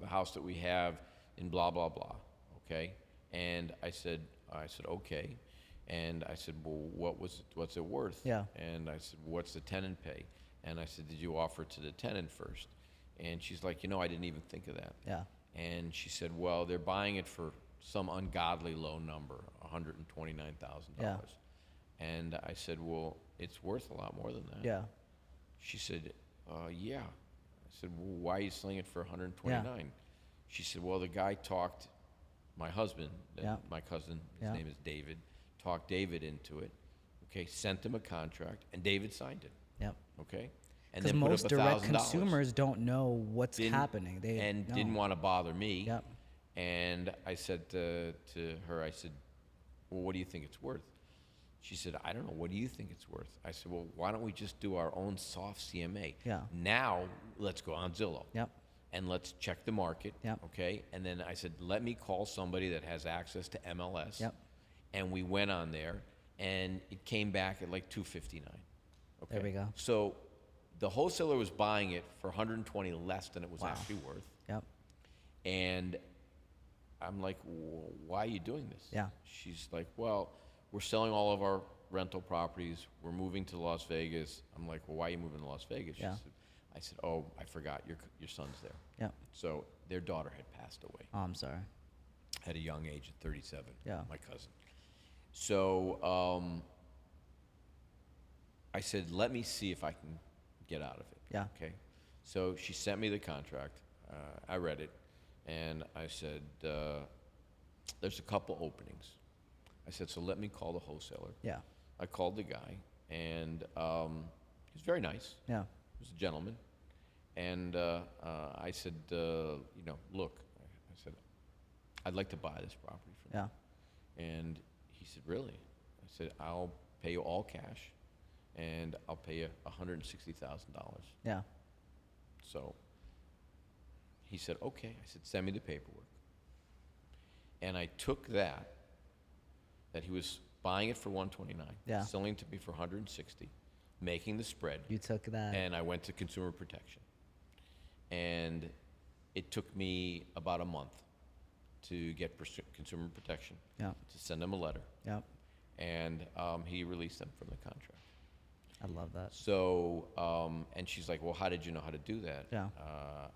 house that we have in blah blah blah." Okay, and I said, okay, and I said, well, what's it worth? Yeah. And I said, what's the tenant pay? And I said, did you offer it to the tenant first? And she's like, I didn't even think of that. Yeah. And she said, well, they're buying it for some ungodly low number, $129,000. Yeah. And I said, well, it's worth a lot more than that. Yeah. She said, yeah. I said, well, why are you selling it for 129? She said, well, the guy talked my husband, Yeah. my cousin, his Yeah. name is David, talked David into it, okay, sent him a contract, and David signed it, Yep. okay? And Because then put most up direct $1,000. consumers don't know what's happening. They didn't want to bother me. Yep. And I said to her, I said, well, what do you think it's worth? She said, I don't know. What do you think it's worth? I said, well, why don't we just do our own soft CMA? Yeah. Now, let's go on Zillow. Yep. And let's check the market. Yep. Okay. And then I said, let me call somebody that has access to MLS. Yep. And we went on there, and it came back at like 259. Okay. There we go. So the wholesaler was buying it for 120 less than it was actually worth. Yep. And I'm like, why are you doing this? Yeah. She's like, well, we're selling all of our rental properties. We're moving to Las Vegas. I'm like, well, why are you moving to Las Vegas? Yeah. I said, oh, I forgot, your son's there. Yep. So their daughter had passed away. Oh, I'm sorry. at a young age at 37. Yeah. My cousin. So I said, let me see if I can get out of it. Yeah. Okay. So she sent me the contract. I read it, and I said, there's a couple openings. I said, so let me call the wholesaler. Yeah. I called the guy, and he was very nice. Yeah. He was a gentleman. And I said, look, I said, I'd like to buy this property from you. Yeah. And he said, really? I said, I'll pay you all cash, and I'll pay you $160,000. Yeah. So he said, okay. I said, send me the paperwork. And I took that he was buying it for 129, Yeah. selling to me for 160, making the spread. You took that. And I went to consumer protection. And it took me about a month to get consumer protection, Yeah. to send them a letter. Yeah. And he released them from the contract. I love that. So, and she's like, well, how did you know how to do that? Yeah.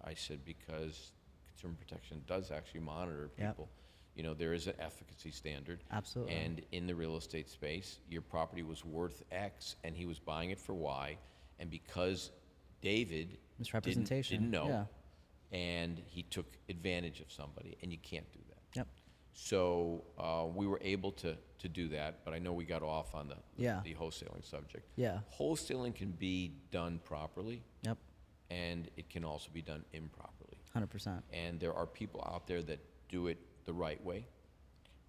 I said, because consumer protection does actually monitor Yep. people. You know, there is an efficacy standard. Absolutely. And in the real estate space, your property was worth X, and he was buying it for Y. And because David Misrepresentation. didn't know, Yeah. and he took advantage of somebody, and you can't do that. Yep. So we were able to do that, but I know we got off on Yeah. the wholesaling subject. Yeah. Wholesaling can be done properly, Yep. and it can also be done improperly. 100%. And there are people out there that do it the right way,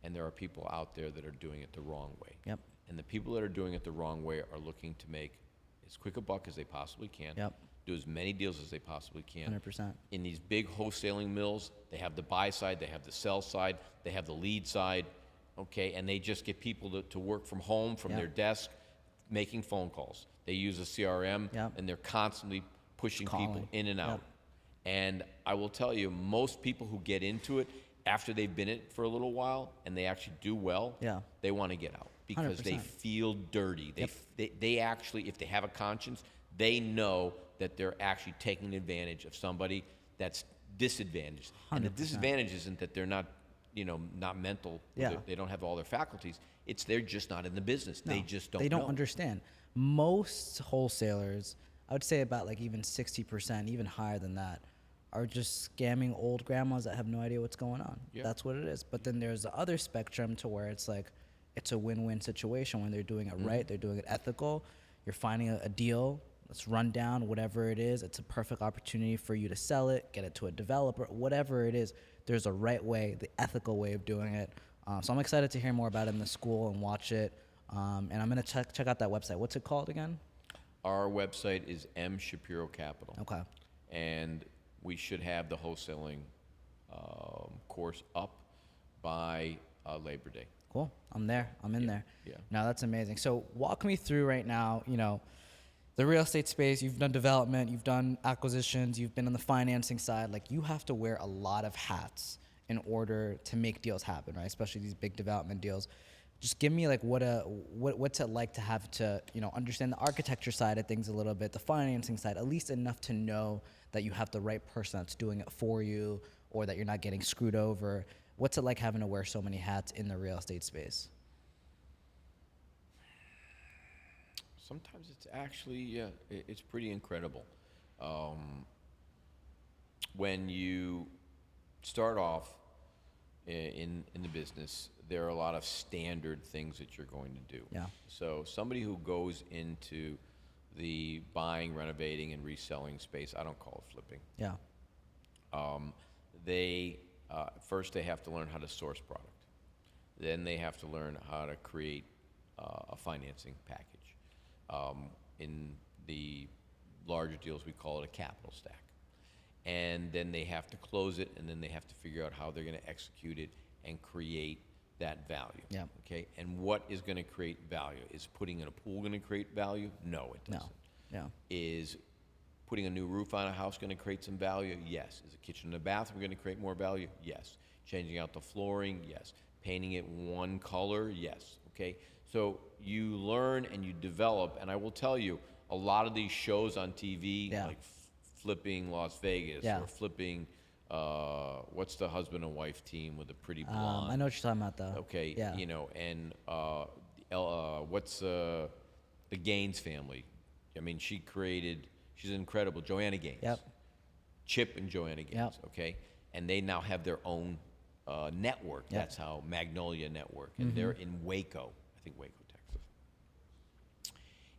and there are people out there that are doing it the wrong way. Yep. And the people that are doing it the wrong way are looking to make as quick a buck as they possibly can, Yep. do as many deals as they possibly can. 100%. In these big wholesaling mills, they have the buy side, they have the sell side, they have the lead side, okay, and they just get people to work from home, from Yep. their desk, making phone calls. They use a CRM, Yep. and they're constantly pushing people Calling. in and out. Yep. And I will tell you, most people who get into it, after they've been in it for a little while and they actually do well, Yeah. they want to get out because they 100%. feel dirty. They actually, if they have a conscience, they know that they're actually taking advantage of somebody that's disadvantaged. And the 100%. disadvantage isn't that they're not, not mental. Yeah. They don't have all their faculties. It's they're just not in the business. No, They just don't They don't know. understand. Most wholesalers, I would say about like even 60%, even higher than that, are just scamming old grandmas that have no idea what's going on. Yeah. That's what it is. But then there's the other spectrum to where it's like, it's a win-win situation when they're doing it right, they're doing it ethical. You're finding a deal, let's run down whatever it is. It's a perfect opportunity for you to sell it, get it to a developer, whatever it is. There's a right way, the ethical way of doing it. So I'm excited to hear more about it in the school and watch it. And I'm gonna check out that website. What's it called again? Our website is M Shapiro Capital. Okay. And we should have the wholesaling course up by Labor Day. Cool. I'm there. I'm in there. yeah. No, that's amazing. So walk me through right now, the real estate space. You've done development, you've done acquisitions, you've been on the financing side. Like, you have to wear a lot of hats in order to make deals happen, right? Especially these big development deals. Just give me like what's it like to have to, understand the architecture side of things a little bit, the financing side, at least enough to know that you have the right person that's doing it for you, or that you're not getting screwed over. What's it like having to wear so many hats in the real estate space? Sometimes it's actually, it's pretty incredible. When you start off in the business, there are a lot of standard things that you're going to do. Yeah. So somebody who goes into the buying, renovating, and reselling space, I don't call it flipping. Yeah. They first they have to learn how to source product. Then they have to learn how to create a financing package. In the larger deals, we call it a capital stack. And then they have to close it, and then they have to figure out how they're going to execute it and create that value. Yeah. Okay. And what is going to create value? Is putting in a pool going to create value? No, it doesn't. No. Yeah. Is putting a new roof on a house going to create some value? Yes. Is a kitchen and a bathroom going to create more value? Yes. Changing out the flooring? Yes. Painting it one color? Yes. Okay. So you learn and you develop, and I will tell you, a lot of these shows on TV, Yeah. like flipping Las Vegas Yeah. or flipping what's the husband and wife team with the pretty blonde? I know what you're talking about, though. Okay, Yeah. you know, and what's the Gaines family? I mean, she's incredible. Joanna Gaines. Yep. Chip and Joanna Gaines, Yep. okay? And they now have their own network. Yep. That's how Magnolia Network. And they're in Waco, I think Waco, Texas.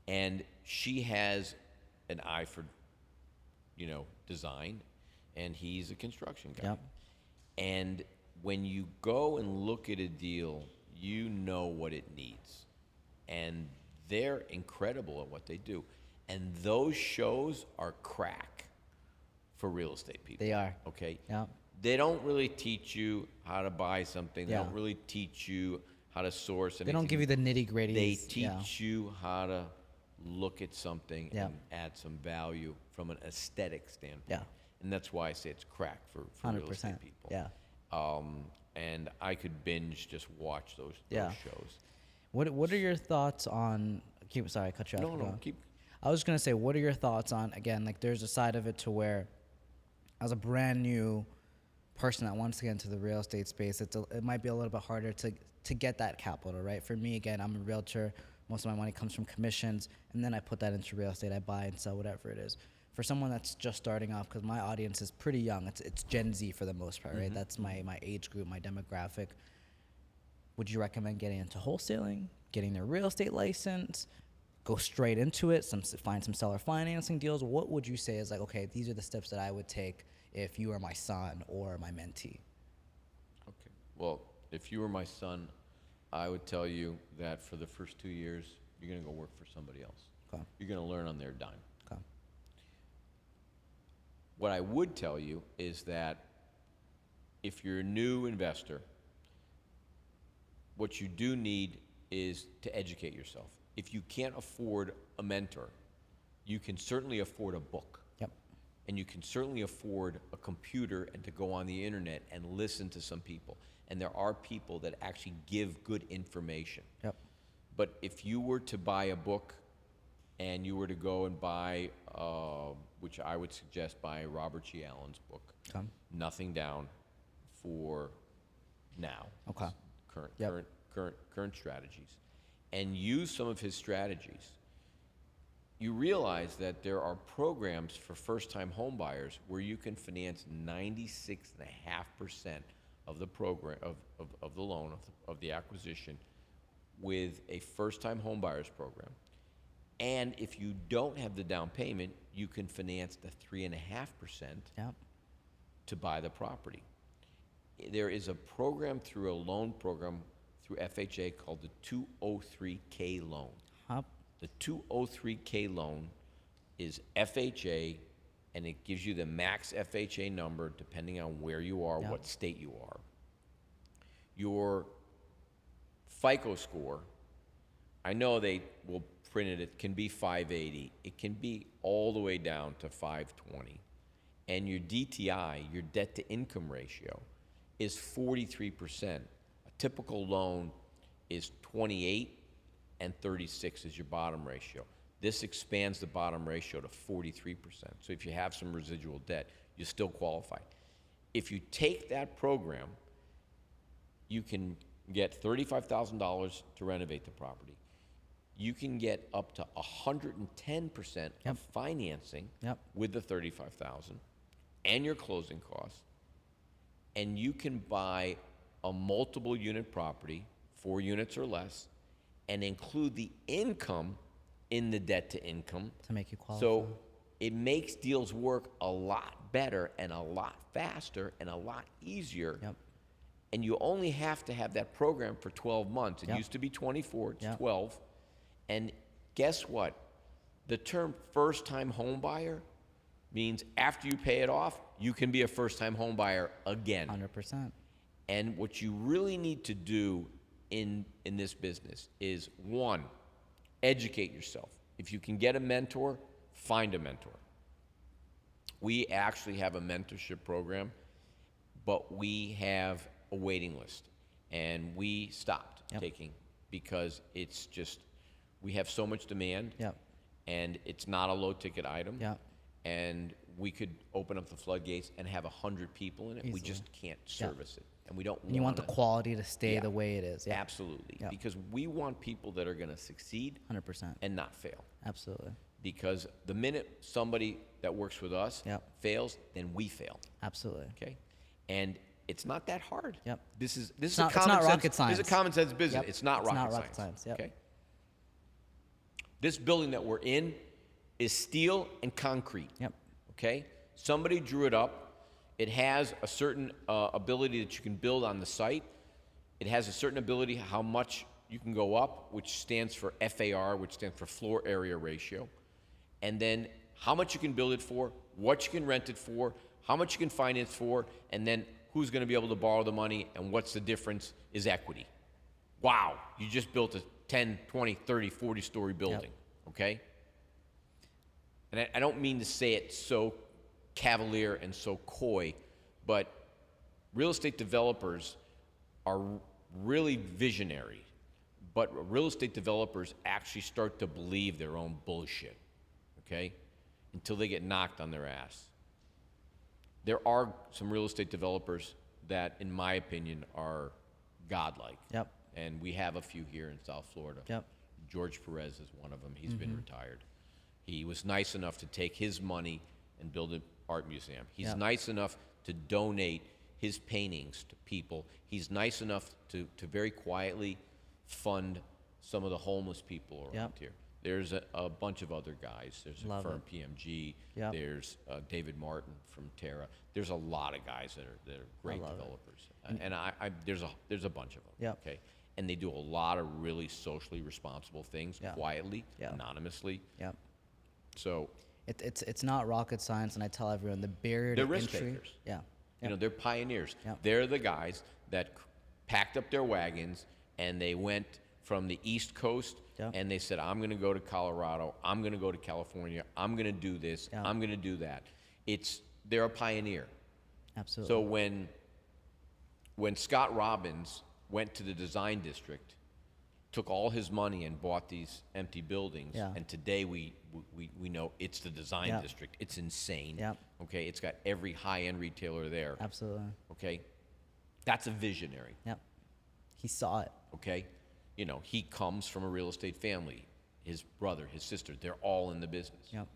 And she has an eye for, design, and he's a construction guy. Yep. And when you go and look at a deal, you know what it needs. And they're incredible at what they do. And those shows are crack for real estate people. They are. Okay? Yeah. They don't really teach you how to buy something. They Yeah. don't really teach you how to source anything. They don't give you the nitty-gritties. They teach you how to look at something Yeah. and add some value from an aesthetic standpoint. Yeah. And that's why I say it's crack for real estate 100%. people. Yeah. And I could binge just watch those Yeah. shows. What are your thoughts on? Sorry, I cut you off. No, Go no, on. keep. I was gonna say, what are your thoughts on, again, like there's a side of it to where, as a brand new person that wants to get into the real estate space, it might be a little bit harder to get that capital, right? For me, again, I'm a realtor. Most of my money comes from commissions, and then I put that into real estate. I buy and sell whatever it is. For someone that's just starting off, because my audience is pretty young, it's Gen Z for the most part, right? That's my age group, my demographic. Would you recommend getting into wholesaling, getting their real estate license, go straight into it, find some seller financing deals? What would you say is like, okay, these are the steps that I would take if you were my son or my mentee? Okay. Well, if you were my son, I would tell you that for the first 2 years, you're going to go work for somebody else. Okay. You're going to learn on their dime. Okay. What I would tell you is that if you're a new investor, what you do need is to educate yourself. If you can't afford a mentor, you can certainly afford a book. Yep. And you can certainly afford a computer and to go on the internet and listen to some people. And there are people that actually give good information. Yep. But if you were to buy a book and you were to go and buy, which I would suggest buy Robert G. Allen's book, Okay. Nothing Down for Now. Okay. Current, Yep. current strategies, and use some of his strategies, you realize that there are programs for first-time home buyers where you can finance 96.5% of the program of the loan of the acquisition with a first-time home buyers program. And if you don't have the down payment, you can finance the 3.5% Yep. to buy the property. There is a program through a loan program through FHA called the 203K loan. Yep. The 203K loan is FHA, and it gives you the max FHA number depending on where you are, Yep. what state you are. Your FICO score, I know they will print it, it can be 580. It can be all the way down to 520. And your DTI, your debt to income ratio, is 43%. A typical loan is 28 and 36 is your bottom ratio. This expands the bottom ratio to 43%. So if you have some residual debt, you still qualify. If you take that program, you can get $35,000 to renovate the property. You can get up to 110% Yep. of financing Yep. with the $35,000 and your closing costs, and you can buy a multiple unit property, 4 units or less, and include the income in the debt to income. To make you qualify. So it makes deals work a lot better and a lot faster and a lot easier. Yep. And you only have to have that program for 12 months. It Yep. used to be 24, it's Yep. 12. And guess what? The term first-time home buyer means after you pay it off, you can be a first-time home buyer again. 100%. And what you really need to do in this business is, one, educate yourself. If you can get a mentor, find a mentor. We actually have a mentorship program, but we have a waiting list. And we stopped Yep. taking because it's just, we have so much demand. Yep. And it's not a low ticket item. Yep. and we could open up the floodgates and have 100 people in it. We Easily. just can't service it, and we don't. And you want the quality to stay Yeah. the way it is. Yeah. Absolutely, Yeah. because we want people that are going to succeed 100%. and not fail. Absolutely. Because the minute somebody that works with us Yep. fails, then we fail. Absolutely. Okay, and it's not that hard. Yep. This is It's a not common sense. rocket This is science. a common sense business. Yep. It's not rocket science. Yep. Okay. This building that we're in is steel and concrete. Yep. Okay. Somebody drew it up. It has a certain ability that you can build on the site. It has a certain ability how much you can go up, which stands for FAR, which stands for floor area ratio. And then how much you can build it for, what you can rent it for, how much you can finance for, and then who's going to be able to borrow the money, and what's the difference is equity. Wow, you just built a 10, 20, 30, 40-story building, okay? And I don't mean to say it so cavalier and so coy, but real estate developers are really visionary, but real estate developers actually start to believe their own bullshit, okay, until they get knocked on their ass. There are some real estate developers that, in my opinion, are godlike. Yep. And we have a few here in South Florida. Yep. George Perez is one of them. He's been retired. He was nice enough to take his money and build an art museum. He's Yep. nice enough to donate his paintings to people. He's nice enough to very quietly fund some of the homeless people around Yep. here. There's a bunch of other guys. There's Love a firm, it. PMG. Yep. There's David Martin from Terra. There's a lot of guys that are great love it. developers. And there's a bunch of them. Yep. Okay. And they do a lot of really socially responsible things Yeah. quietly, Yeah. anonymously. Yep. So It's not rocket science, and I tell everyone the barrier they're to risk entry. takers. Yeah. You know, they're pioneers. Yep. They're the guys that packed up their wagons and they went from the East Coast Yep. and they said, I'm going to go to Colorado. I'm going to go to California. I'm going to do this. Yep. I'm going to do that. They're a pioneer. Absolutely. So when Scott Robbins went to the design district, took all his money and bought these empty buildings, Yeah. and today we know it's the design Yep. district. It's insane. Yep. Okay, it's got every high-end retailer there. Absolutely. Okay, that's a visionary. Yep. He saw it. Okay, you know, he comes from a real estate family. His brother, his sister, they're all in the business. Yep.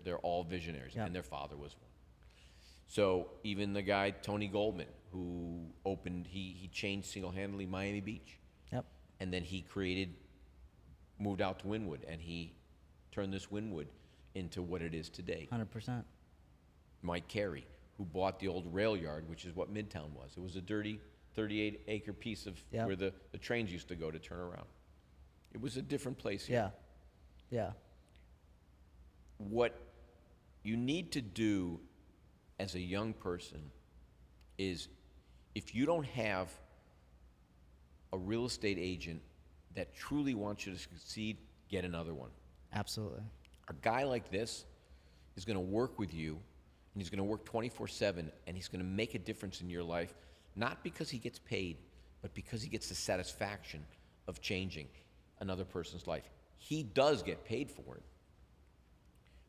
They're all visionaries, Yep. and their father was one. So even the guy Tony Goldman, who opened, he changed single-handedly Miami Beach, Yep. and then he moved out to Wynwood, and he turned this Wynwood into what it is today. 100%. Mike Carey, who bought the old rail yard, which is what Midtown was. It was a dirty 38-acre piece of Yep. where the trains used to go to turn around. It was a different place here. Yeah. Yeah. What you need to do as a young person is, if you don't have a real estate agent that truly wants you to succeed, get another one. Absolutely. A guy like this is going to work with you, and he's going to work 24/7, and he's going to make a difference in your life, not because he gets paid, but because he gets the satisfaction of changing another person's life. He does get paid for it.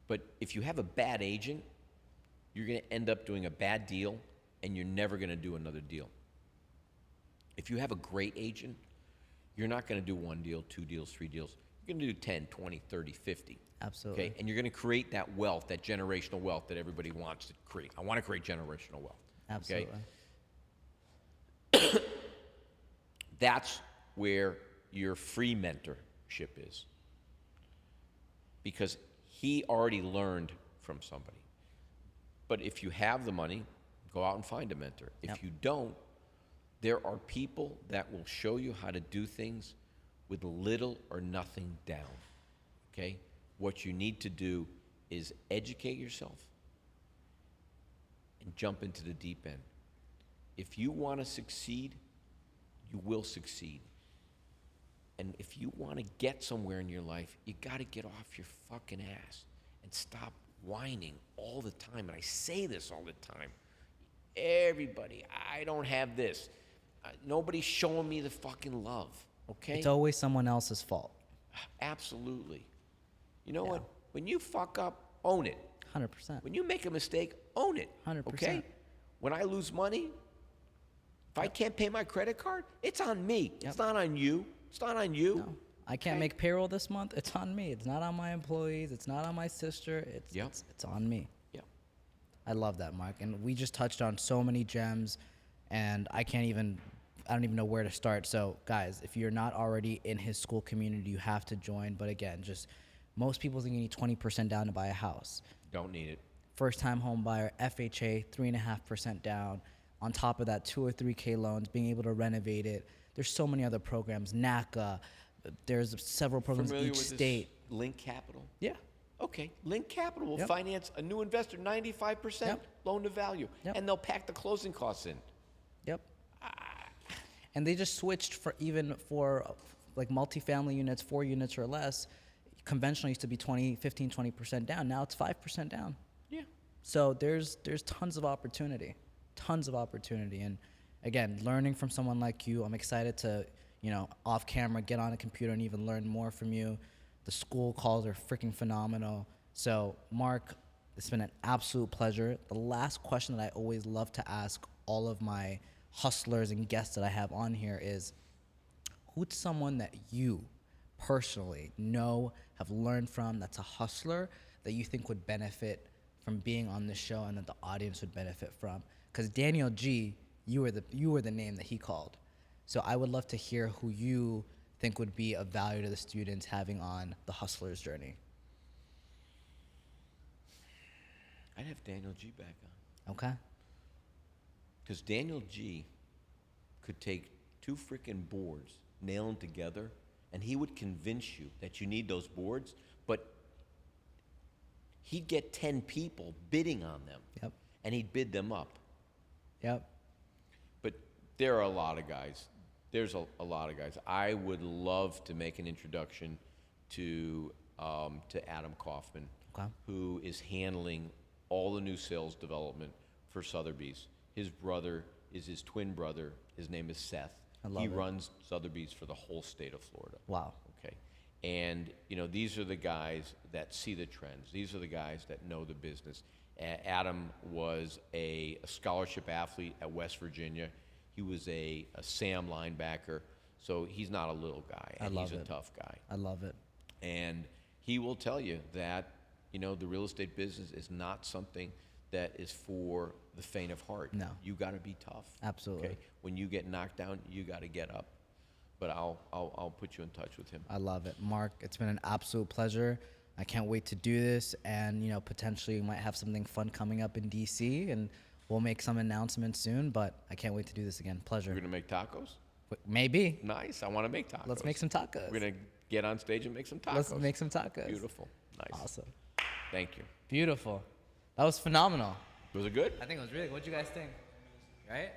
But if you have a bad agent, you're going to end up doing a bad deal, and you're never going to do another deal. If you have a great agent, you're not going to do one deal, two deals, three deals. You're going to do 10, 20, 30, 50. Absolutely. Okay? And you're going to create that wealth, that generational wealth that everybody wants to create. I want to create generational wealth. Absolutely. Okay? That's where your free mentorship is. Because he already learned from somebody. But if you have the money, go out and find a mentor. If Yep. you don't, there are people that will show you how to do things with little or nothing down. Okay? What you need to do is educate yourself and jump into the deep end. If you want to succeed, you will succeed. And if you want to get somewhere in your life, you got to get off your fucking ass and stop whining all the time. And I say this all the time. Everybody, I don't have this. Nobody's showing me the fucking love, okay? It's always someone else's fault. Absolutely. You know what? When you fuck up, own it. 100%. When you make a mistake, own it. 100%. Okay? When I lose money, if I can't pay my credit card, it's on me. Yep. It's not on you. It's not on you. No, I can't make payroll this month. It's on me. It's not on my employees. It's not on my sister. It's on me. Yeah. I love that, Mark. And we just touched on so many gems, and I don't even know where to start. So, guys, if you're not already in his school community, you have to join. But again, just most people think you need 20% down to buy a house. Don't need it. First-time home buyer, FHA, 3.5% down. On top of that, 2 or 3K loans, being able to renovate it. There's so many other programs. NACA. There's several programs in Familiar each with state. this Link Capital? Yeah. Okay. Link Capital will Yep. finance a new investor 95% Yep. loan to value, Yep. and they'll pack the closing costs in. Yep. And they just switched for like multifamily units, 4 units or less. Conventional used to be 15, 20% down. Now it's 5% down. Yeah. So there's tons of opportunity. And again, learning from someone like you, I'm excited to, off camera, get on a computer and even learn more from you. The school calls are freaking phenomenal. So Mark, it's been an absolute pleasure. The last question that I always love to ask all of my hustlers and guests that I have on here is, who's someone that you personally know, have learned from, that's a hustler that you think would benefit from being on this show and that the audience would benefit from? Because Daniel G, you were the name that he called. So I would love to hear who you think would be of value to the students having on the hustler's journey. I'd have Daniel G back on. Okay? Because Daniel G could take 2 freaking boards, nail them together, and he would convince you that you need those boards, but he'd get 10 people bidding on them. Yep. And he'd bid them up. Yep. But there are a lot of guys. There's a lot of guys. I would love to make an introduction to Adam Kaufman, Okay. who is handling all the new sales development for Sotheby's. His brother is his twin brother. His name is Seth. I love he it. runs Sotheby's for the whole state of Florida. Wow. Okay. And, these are the guys that see the trends. These are the guys that know the business. Adam was a scholarship athlete at West Virginia. He was a Sam linebacker. So he's not a little guy. I And love he's a it. tough guy. I love it. And he will tell you that, the real estate business is not something that is for the faint of heart. No. You got to be tough. Absolutely. Okay? When you get knocked down, you got to get up. But I'll put you in touch with him. I love it. Mark, it's been an absolute pleasure. I can't wait to do this, and potentially we might have something fun coming up in DC, and we'll make some announcements soon, but I can't wait to do this again. Pleasure. We're going to make tacos? Maybe. Nice. I want to make tacos. Let's make some tacos. We're going to get on stage and make some tacos. Let's make some tacos. Beautiful. Nice. Awesome. Thank you. Beautiful. That was phenomenal. Was it good? I think it was really good. What'd you guys think? Right?